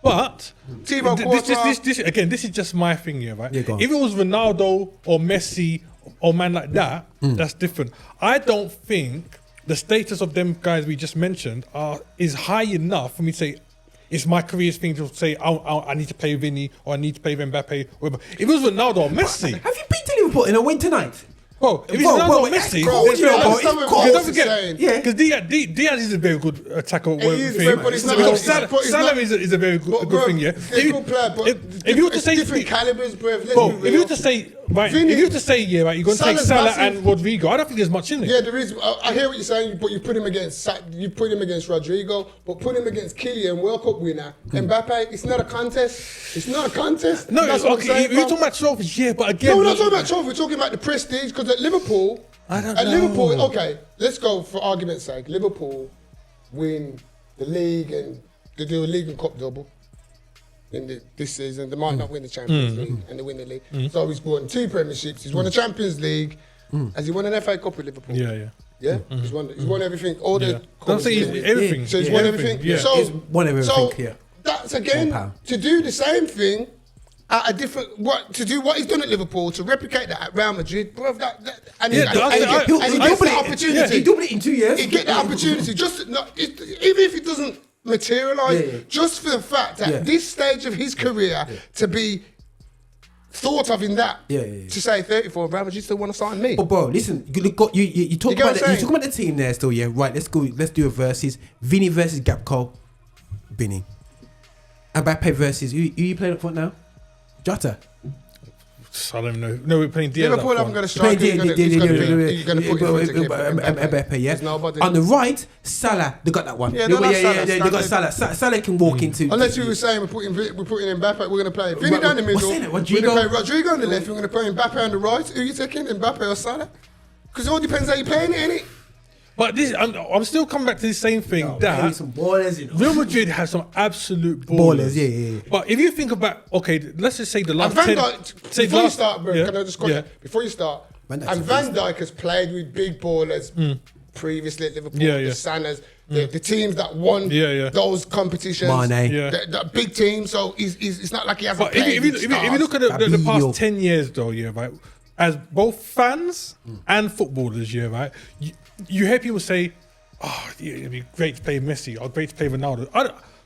but Thibaut this is just my thing, yeah, right. Yeah, go on. If it was Ronaldo or Messi or man like that, that's different. I don't think the status of them guys we just mentioned is high enough for me to say. It's my career's thing to say I need to play Vinny or I need to play Mbappe. Whatever. If it was Ronaldo or Messi, have you been to Liverpool in a win tonight? Bro, if it's Ronaldo or Messi, don't forget, because Diaz is a very good attacker. Salah is a very good thing. Yeah, if you were to say different calibers, bro. If you were to say right, if you were to say yeah, right, you're going to take Salah and Rodrigo. I don't think there's much in it. Yeah, there is. I hear what you're saying, but you put him against Rodrigo, but put him against Kylian, World Cup winner, Mbappe. It's not a contest. It's not a contest. No, okay. You're talking about trophies, yeah, but again, no, we're not talking about trophies. We're talking about the prestige. Because at Liverpool, okay, let's go for argument's sake. Liverpool win the league and they do a league and cup double in this season. They might not win the Champions League and they win the league. So he's won 2 premierships. He's won the Champions League. Has he won an FA Cup with Liverpool? Yeah. He's won everything. All the. Don't say everything. So he's won everything. Yeah. So he's won everything. Yeah. That's again to do the same thing. At a different to do what he's done at Liverpool to replicate that at Real Madrid, bro. He gets the opportunity. He doubled it in 2 years. He get the opportunity. Even if it doesn't materialise, just for the fact that this stage of his career to be thought of in that, to say 34, Real Madrid still want to sign me. But bro, listen, you talk about the team there still, yeah. Right, let's go. Let's do a versus. Vinny versus Gapco, Vinny. Mbappe versus who you playing up front now? Jota. I don't know. No, we're playing Diaz. Liverpool haven't got a striker. You're going to put Mbappe, yeah. On the right, Salah. They got that one. They got Salah. Salah can walk into. Unless we were saying we're putting Mbappe, we're going to play Vinny down the middle. We're going to play Rodrigo on the left. We're going to play Mbappe on the right. Who are you taking, Mbappe or Salah? Because it all depends how you're playing it, innit? But this, I'm still coming back to the same thing. That some ballers, Real Madrid has some absolute ballers. Yeah. But if you think about, okay, let's just say the last 10. Before you start, bro, can I just call it? Before you start, Van Dijk has played with big ballers previously at Liverpool, the Sanas, the teams that won those competitions, the big teams. So it's not like he hasn't played. If you look at the past 10 years, though, right, as both fans and footballers, right. You hear people say, "Oh, it'd be great to play Messi or great to play Ronaldo."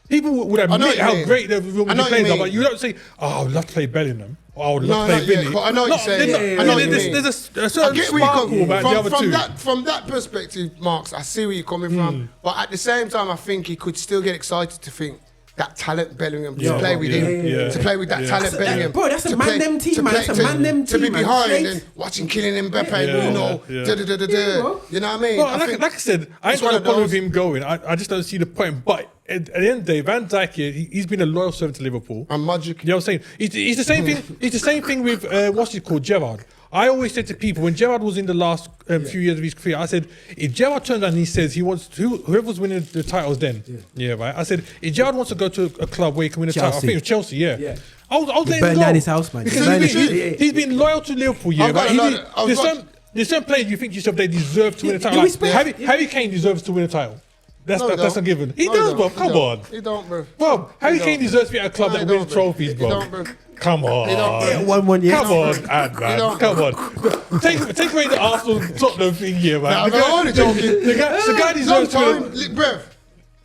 People would admit how great the Real Madrid players are, but you don't say, "Oh, I would love to play Bellingham." Or I would love to play Vinny. I know what you're saying. I know what you mean. There's a certain sparkle about the other two. From that perspective, Marx, I see where you're coming from. But at the same time, I think he could still get excited to think that talent Bellingham to play with him, to play with that talent Bellingham. Bro, that's a man them team, man. That's a man them team. To be behind and watching Kylian Mbappe, you know what I mean? Well, like I said, I ain't got a problem with him going. I just don't see the point. But at the end of the day, Van Dijk here, he's been a loyal servant to Liverpool. And magic. You know what I'm saying? He's the same thing. It's the same thing with what's he called, Gerrard. I always said to people when Gerrard was in the last few years of his career, I said if Gerrard turns around and he says he wants to, whoever's winning the titles then, right. I said if Gerrard wants to go to a club where he can win a title, I think it was Chelsea, yeah. I was letting him burn go down his house, man. because he's been loyal to Liverpool, right. There's some players you think to yourself they deserve to win a title. Like, Harry Kane deserves to win a title. That's a given. He does, bro. Come on. He don't, bro. Bro, Harry Kane deserves to be at a club that wins trophies, bro. Come on. Yeah, 1-1, yeah. Come on, man. Come on. Take away the Arsenal Tottenham thing here, man. I'm joking. The guy deserves to.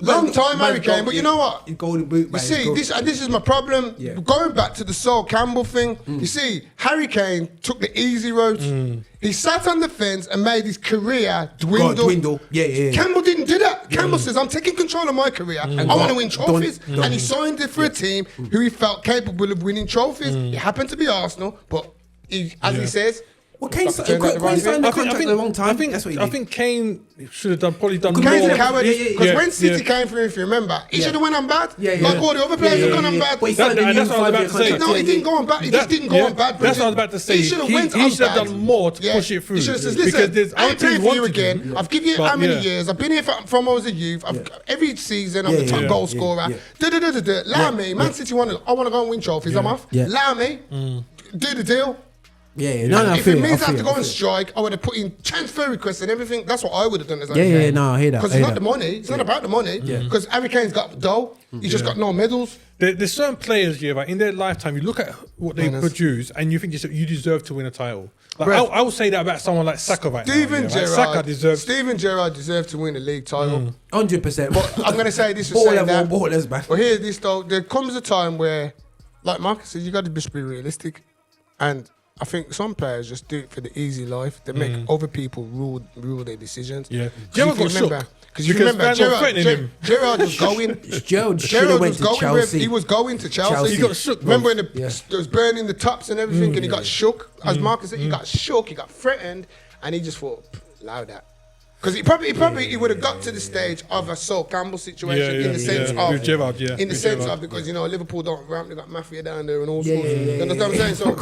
Long time Harry Kane, but you know what? Golden boot, man. You see, this is my problem. Yeah. Going back to the Sol Campbell thing, you see, Harry Kane took the easy road. He sat on the fence and made his career dwindle. Yeah. Campbell didn't do that. Campbell says, I'm taking control of my career. I want to win trophies. And he signed it for a team who he felt capable of winning trophies. It happened to be Arsenal, but he says, well, Kane signed the contract at the wrong time. I think Kane should have probably done more. Kane's a coward. Because when City came for him, if you remember, he should have went on bad. Like all the other players have gone on bad. But he signed a new 5-year contract. No, he didn't go on bad. He just didn't go on bad. That's what I was about to say. He should have done more to push it through. He should have said, listen, I ain't playing for you again. I've given you how many years. I've been here from I was a youth. Every season, I'm the top goal scorer. Allow me. Man City I want to go and win trophies. I'm off. Allow me. Do the deal. If it means I have to go on strike, I would have put in transfer requests and everything. That's what I would have done. I hear that. Because it's not the money. It's not about the money. Because Harry Kane's got dough. He's just got no medals. There's certain players, right, in their lifetime, you look at what they produce and you think you deserve to win a title. Like, I would say that about someone like Saka right now. Gerrard. Steven Gerrard deserves to win a league title. 100%. But I'm going to say this for saying that. But here's this though. There comes a time where, like Marcus said, you got to just be realistic. And I think some players just do it for the easy life. They make other people rule their decisions. Yeah, Gerrard got shook. Because you remember, Gerrard was going. Gerrard went to Chelsea. He was going to Chelsea. He got shook. Remember when it was burning the tops and everything, and he got shook. As Marcus said, he got shook. He got threatened, and he just thought, allow that. Because he would have got to the stage of a Sol Campbell situation in the sense of Gerrard, because Liverpool don't ramp, they got mafia down there and all sorts. You understand what I'm saying? So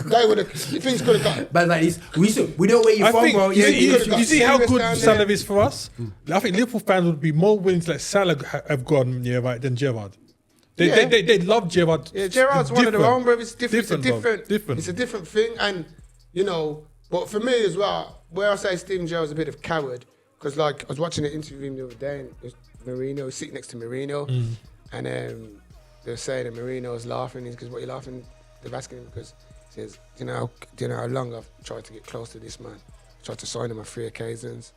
they would have things could have got. But like this, we know where you're from, bro. You see how good Salah is for us. I think Liverpool fans would be more willing to let Salah have gone than Gerrard. They love Gerrard. Yeah, Gerrard's one of their own, bro. It's different. It's a different thing, and but for me as well. Where I say Steven Gerrard's a bit of a coward, because like I was watching an interview with him the other day, and it was Mourinho was sitting next to Mourinho, and they were saying that Mourinho was laughing. He's because what are you laughing? They're asking him because he says, do you know how long I've tried to get close to this man? Tried to sign him on 3 occasions.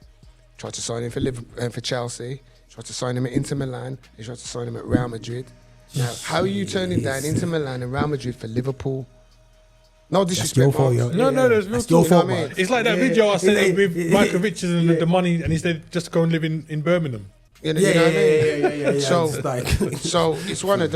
Tried to sign him for Liverpool and for Chelsea. Tried to sign him at Inter Milan. He tried to sign him at Real Madrid. Now, how are you turning down Inter Milan and Real Madrid for Liverpool? No disrespect, No, there's real talk. You know what I mean? It's like that video I sent with Michael Richards and the money, and he said just to go and live in Birmingham. You know what I mean? So it's one of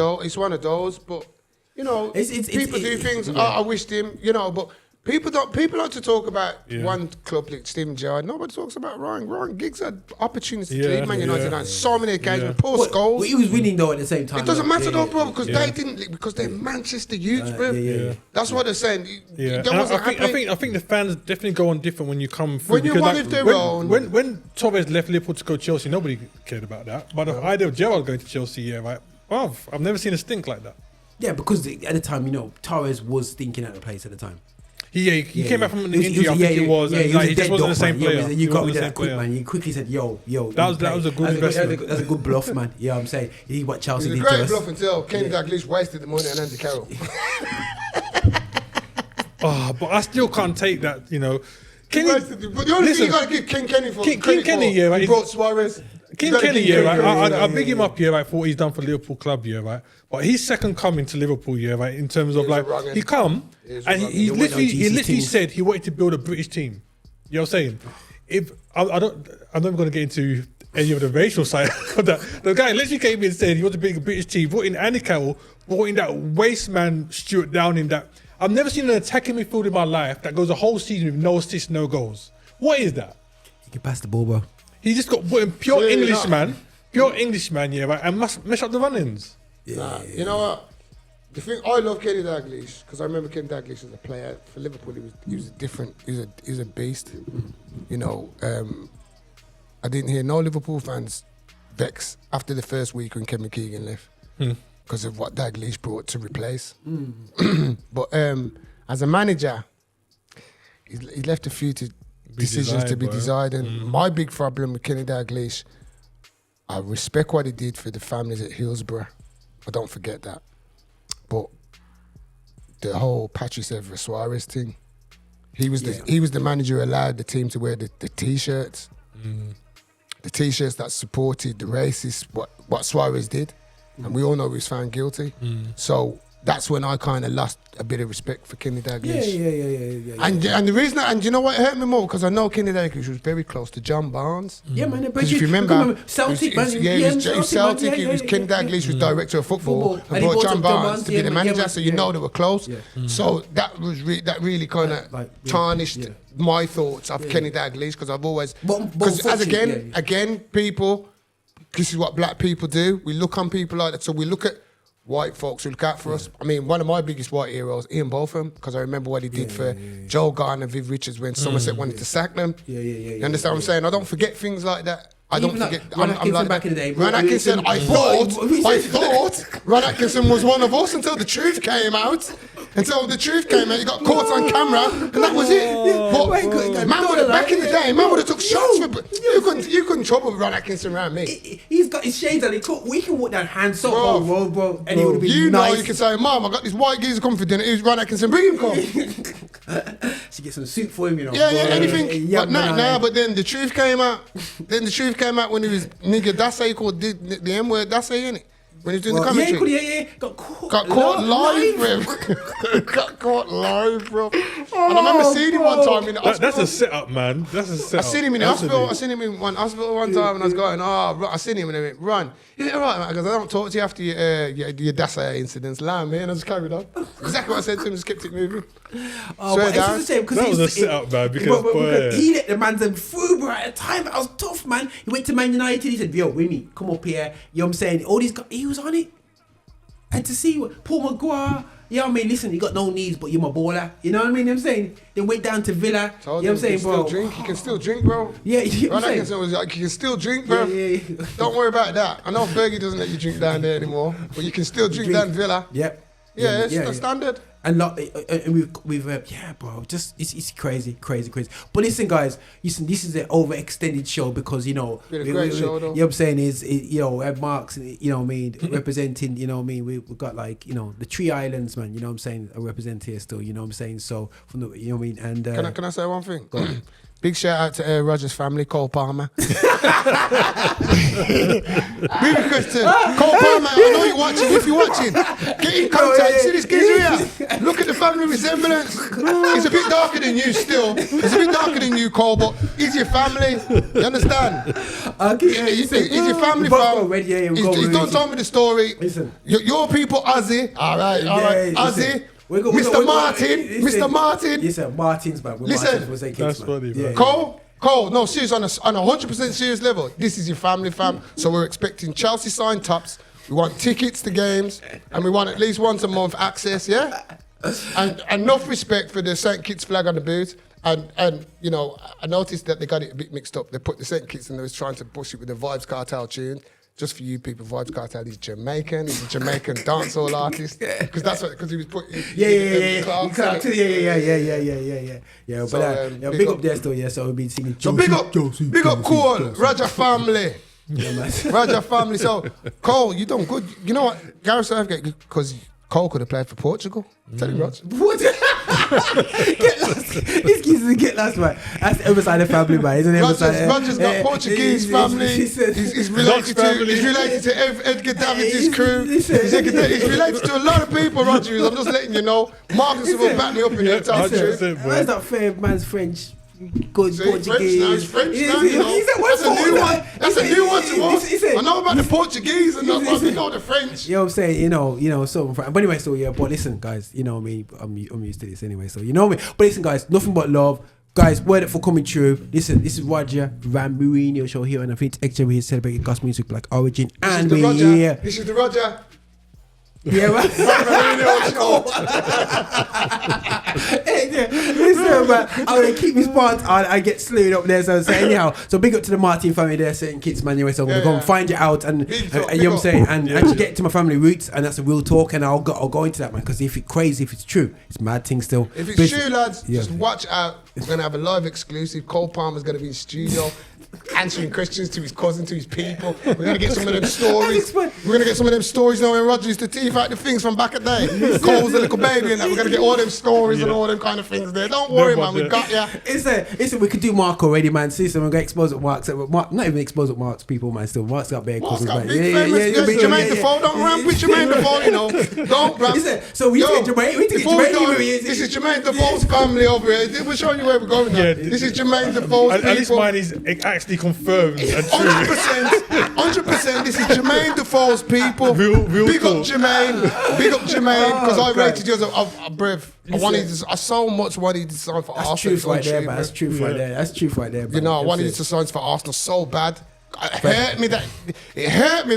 those. But people do things. I wished him. But people like to talk about one club like Steven Gerrard. Nobody talks about Ryan. Ryan Giggs had opportunities to leave Man United on so many occasions, post goals. But he was winning though at the same time. It doesn't matter though, bro, because they didn't, because they're Manchester youths, bro. That's what they're saying. I think the fans definitely go on different when you come through. When you one of their own. When Torres left Liverpool to go to Chelsea, nobody cared about that. But the idea of Gerrard going to Chelsea, right? Wow, I've never seen a stink like that. Yeah, because at the time, Torres was stinking at the place at the time. He came back from an injury, I think it was. And he just wasn't the same player. You got rid of that quick, man. You quickly said, yo. That was a good investment. That's a good bluff, man. You know what I'm saying? He what Chelsea did to us. It was a great bluff until Kenny Dalglish wasted the money on Andy Carroll. But I still can't take that, Kenny, but the only thing you got to give King Kenny for right? He brought Suarez. King Kenny, right? I big him up, right, for what he's done for Liverpool club, right? But his second coming to Liverpool, right, in terms of he come and he literally said he wanted to build a British team. You know what I'm saying? I'm not going to get into any of the racial side of that. The guy literally came in and said he wanted to build a British team, brought in Andy Carroll, brought in that waste man Stuart Downing that I've never seen an attacking midfield in my life that goes a whole season with no assists, no goals. What is that? He can pass the ball, bro. He just got pure Englishman, right, and mess up the run-ins. You know what? The thing I love Kenny Dalglish because I remember Kenny Dalglish as a player for Liverpool. He was a different. He was a beast. You know, I didn't hear no Liverpool fans vex after the first week when Kevin Keegan left because of what Dalglish brought to replace. But as a manager, he left a few decisions to be desired. And my big problem with Kenny Dalglish, I respect what he did for the families at Hillsborough. I don't forget that. But the whole Patrice Evra Suarez thing, he was the manager who allowed the team to wear the T-shirts. The T-shirts that supported the racists, what Suarez did. And we all know he was found guilty. So that's when I kind of lost a bit of respect for Kenny Dalglish. Yeah. And the reason, and you know what hurt me more? Because I know Kenny Dalglish was very close to John Barnes. Yeah, man. Because if you remember, Celtic, man. He was Celtic. Kenny Dalglish was director of football and brought John Barnes to be the manager. So you know they were close. So that was that really kind of tarnished my thoughts of Kenny Dalglish because I've always because as again people, this is what black people do. We look on people like that. So we look at white folks who look out for us. I mean, one of my biggest white heroes, Ian Botham, because I remember what he did for Joel Garner and Viv Richards when Somerset wanted to sack them. You understand what I'm saying? I don't forget things like that. I don't forget. Ron Atkinson back in the day. Ron Atkinson, I thought Ron Atkinson was one of us until the truth came out. Until the truth came out, he got caught on camera, and that was it. But back in the day, man would have took shots for. You couldn't trouble Ron Atkinson around me. He's got his shades on. We can walk down hands so bro, and he would have been you nice. Know, you can say, Mom, I got this white geezer coming for dinner. He's Ron Atkinson, bring him come. She get some soup for him, you know. Yeah, anything. But then the truth came out. Then the truth came out when he was nigga. That's how he called the M word. That's how innit. When he was doing the commentary. Got caught. Got caught live, bro. Got caught live, bro. And I remember seeing him one time in the hospital. That's a setup, man. That's a setup. I seen him in the hospital. I seen him in one hospital one time, and I was going, I seen him, and I went, Run. Is it all right, man? Because I don't talk to you after your Dasa incidents. Lamb, man. I just carried on. Exactly what I said to him, just kept it moving. But it's just the same because that was a setup, man. Because he let the man through, bro. At the time, I was tough, man. He went to Man United. He said, "Yo, Winnie, come up here." You know what I'm saying? All these guys, he was on it. And to see Paul Maguire, you know what I mean? Listen, you got no knees, but you're my baller. You know what I mean? You know what I'm saying? They went down to Villa. You know what I'm saying, bro? He can still drink, bro. Yeah, you know Ron Atkinson was like, you can still drink, bro. Yeah. Don't worry about that. I know Fergie doesn't let you drink down there anymore, but you can still drink down Villa. Yep. Yeah, it's standard. And we've bro, just it's crazy. But listen, guys, this is an overextended show because Been a great show, though. You know what I'm saying is we have Marx, you know what I mean, representing. You know what I mean, we've got like the Three Islands, man. You know what I'm saying, are represented here still. You know what I'm saying. So from the you know what I mean, and can I say one thing? Go on. Big shout out to Roger's family, Cole Palmer. Big request to Cole Palmer. I know you're watching. If you're watching, get in contact. See this geezer here? Look at the family resemblance. He's a bit darker than you still. He's a bit darker than you, Cole, but he's your family. You understand? He's your family, fam. He's done tell me the story. Listen. Your people, Ozzy. All right. Ozzy. Mr. Martin. Listen, Martin's man. Listen, that's funny, man. Cole, no, serious, on a 100% serious level. This is your family, fam. So we're expecting Chelsea signed tops. We want tickets to games, and we want at least once a month access, yeah? And enough respect for the St. Kitts flag on the boot. And I noticed that they got it a bit mixed up. They put the St. Kitts and they was trying to push it with the Vibes Cartel tune. Just for you people, Vibes Cartel is Jamaican. He's a Jamaican dancehall artist. Because he was put. Yeah. But big up there still. Yeah, so we've been singing. So big up, Cole, Roger family. Roger family. So Cole, you done good. You know what, Gareth Southgate, because Cole could have played for Portugal. Tell you, Roger. What? Get lost. This geezer get lost, man. That's the other side of the family, man. Isn't it? Roger's got Portuguese family. He's related to Edgar Davids' crew. He's related to a lot of people, Roger. I'm just letting you know. Marcus will back me up in the entire truth. Where's that fair man's French? Good Portuguese. French now, you know. That's a new one. That's a new one to us. I know about the Portuguese and I know the French. You know what I'm saying? You know, so but anyway, so yeah, but listen, guys, you know me, I'm used to this anyway, so you know me. But listen, guys, nothing but love. Guys, word up for coming true. Listen, this is Roger Van Moorinho Show here on Affinity Xtra. We're here celebrating gospel music, Black Origin, and we're here. This is the Roger. Yeah, man. Listen, man, I'm going to keep his part on. I get slewed up there. So anyhow, so big up to the Martin family there, St. Kitts, man. Anyway, so I'm going to go and find you out and you know what I'm saying? And actually get to my family roots. And that's a real talk. And I'll go into that, man. Because if it's crazy, if it's true, it's mad thing still. If it's true, lads, just watch out. We're going to have a live exclusive. Cole Palmer's going to be in studio. Answering questions to his cousin, to his people. We're gonna get some of them stories. We're gonna get some of them stories. You know, when Roger used to teeth out the things from back at the day. Cole was a little baby and that. We're gonna get all them stories and all them kind of things there. Don't worry, man. We got ya. Listen, we could do Mark already, man. See, so we're gonna expose at Mark's. Not even expose at Mark's people, man. Still, Mark's got bare cousins, man. Jermaine Defoe, don't ramp with Jermaine Defoe, you know. Don't ramp. So we take Jermaine. This is Jermaine Defoe's family over here. We're showing you where we're going now. This is Jermaine Defoe's people. At least mine is actually confirmed. 100%. This is Jermaine Defoe's people. Real big cool. up Jermaine, because I rated you as a brev. I so much wanted to sign for Arsenal. That's truth right there, man. That's truth right there. That's truth right there. You know, I wanted to sign for Arsenal so bad. It hurt me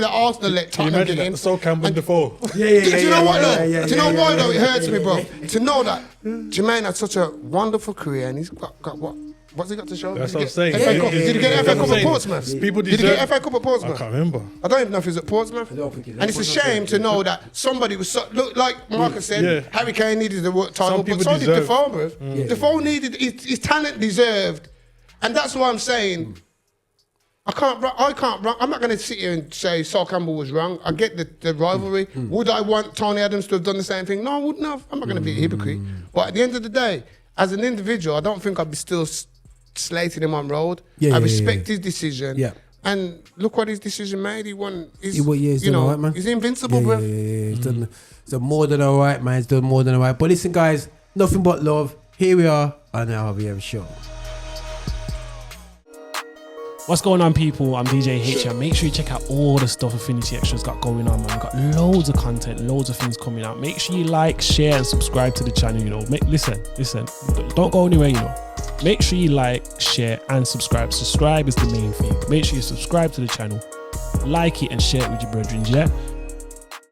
that Arsenal let Tottenham get in. Sol Campbell and Defoe. Do you know what though? Do you know why though? It hurts me, bro. To know that Jermaine had such a wonderful career and he's got what? What's he got to show? That's what I'm saying. Did he get FA Cup at Portsmouth? Did he get FA Cup at Portsmouth? I can't remember. I don't even know if he was at Portsmouth. And it's a shame to know that somebody was look like Marcus said. Harry Kane needed the title, but so did Defoe, bro. Defoe needed his talent deserved, and that's why I'm saying. I can't. I'm not going to sit here and say Sol Campbell was wrong. I get the rivalry. Would I want Tony Adams to have done the same thing? No, I wouldn't have. I'm not going to be a hypocrite. But at the end of the day, as an individual, I don't think I'd be still slating him on road. I respect his decision. Yeah. And look what his decision made. He won. He's done all right, man. He's invincible, bro. He's done more than all right, man. He's done more than all right. But listen, guys, nothing but love. Here we are on the RVM show. What's going on, people? I'm DJ Xtra. Make sure you check out all the stuff Affinity Xtra's got going on, man. We've got loads of content, loads of things coming out. Make sure you like, share, and subscribe to the channel, you know. Listen. Don't go anywhere, you know. Make sure you like, share, and subscribe. Subscribe is the main thing. Make sure you subscribe to the channel, like it, and share it with your brethren, yeah?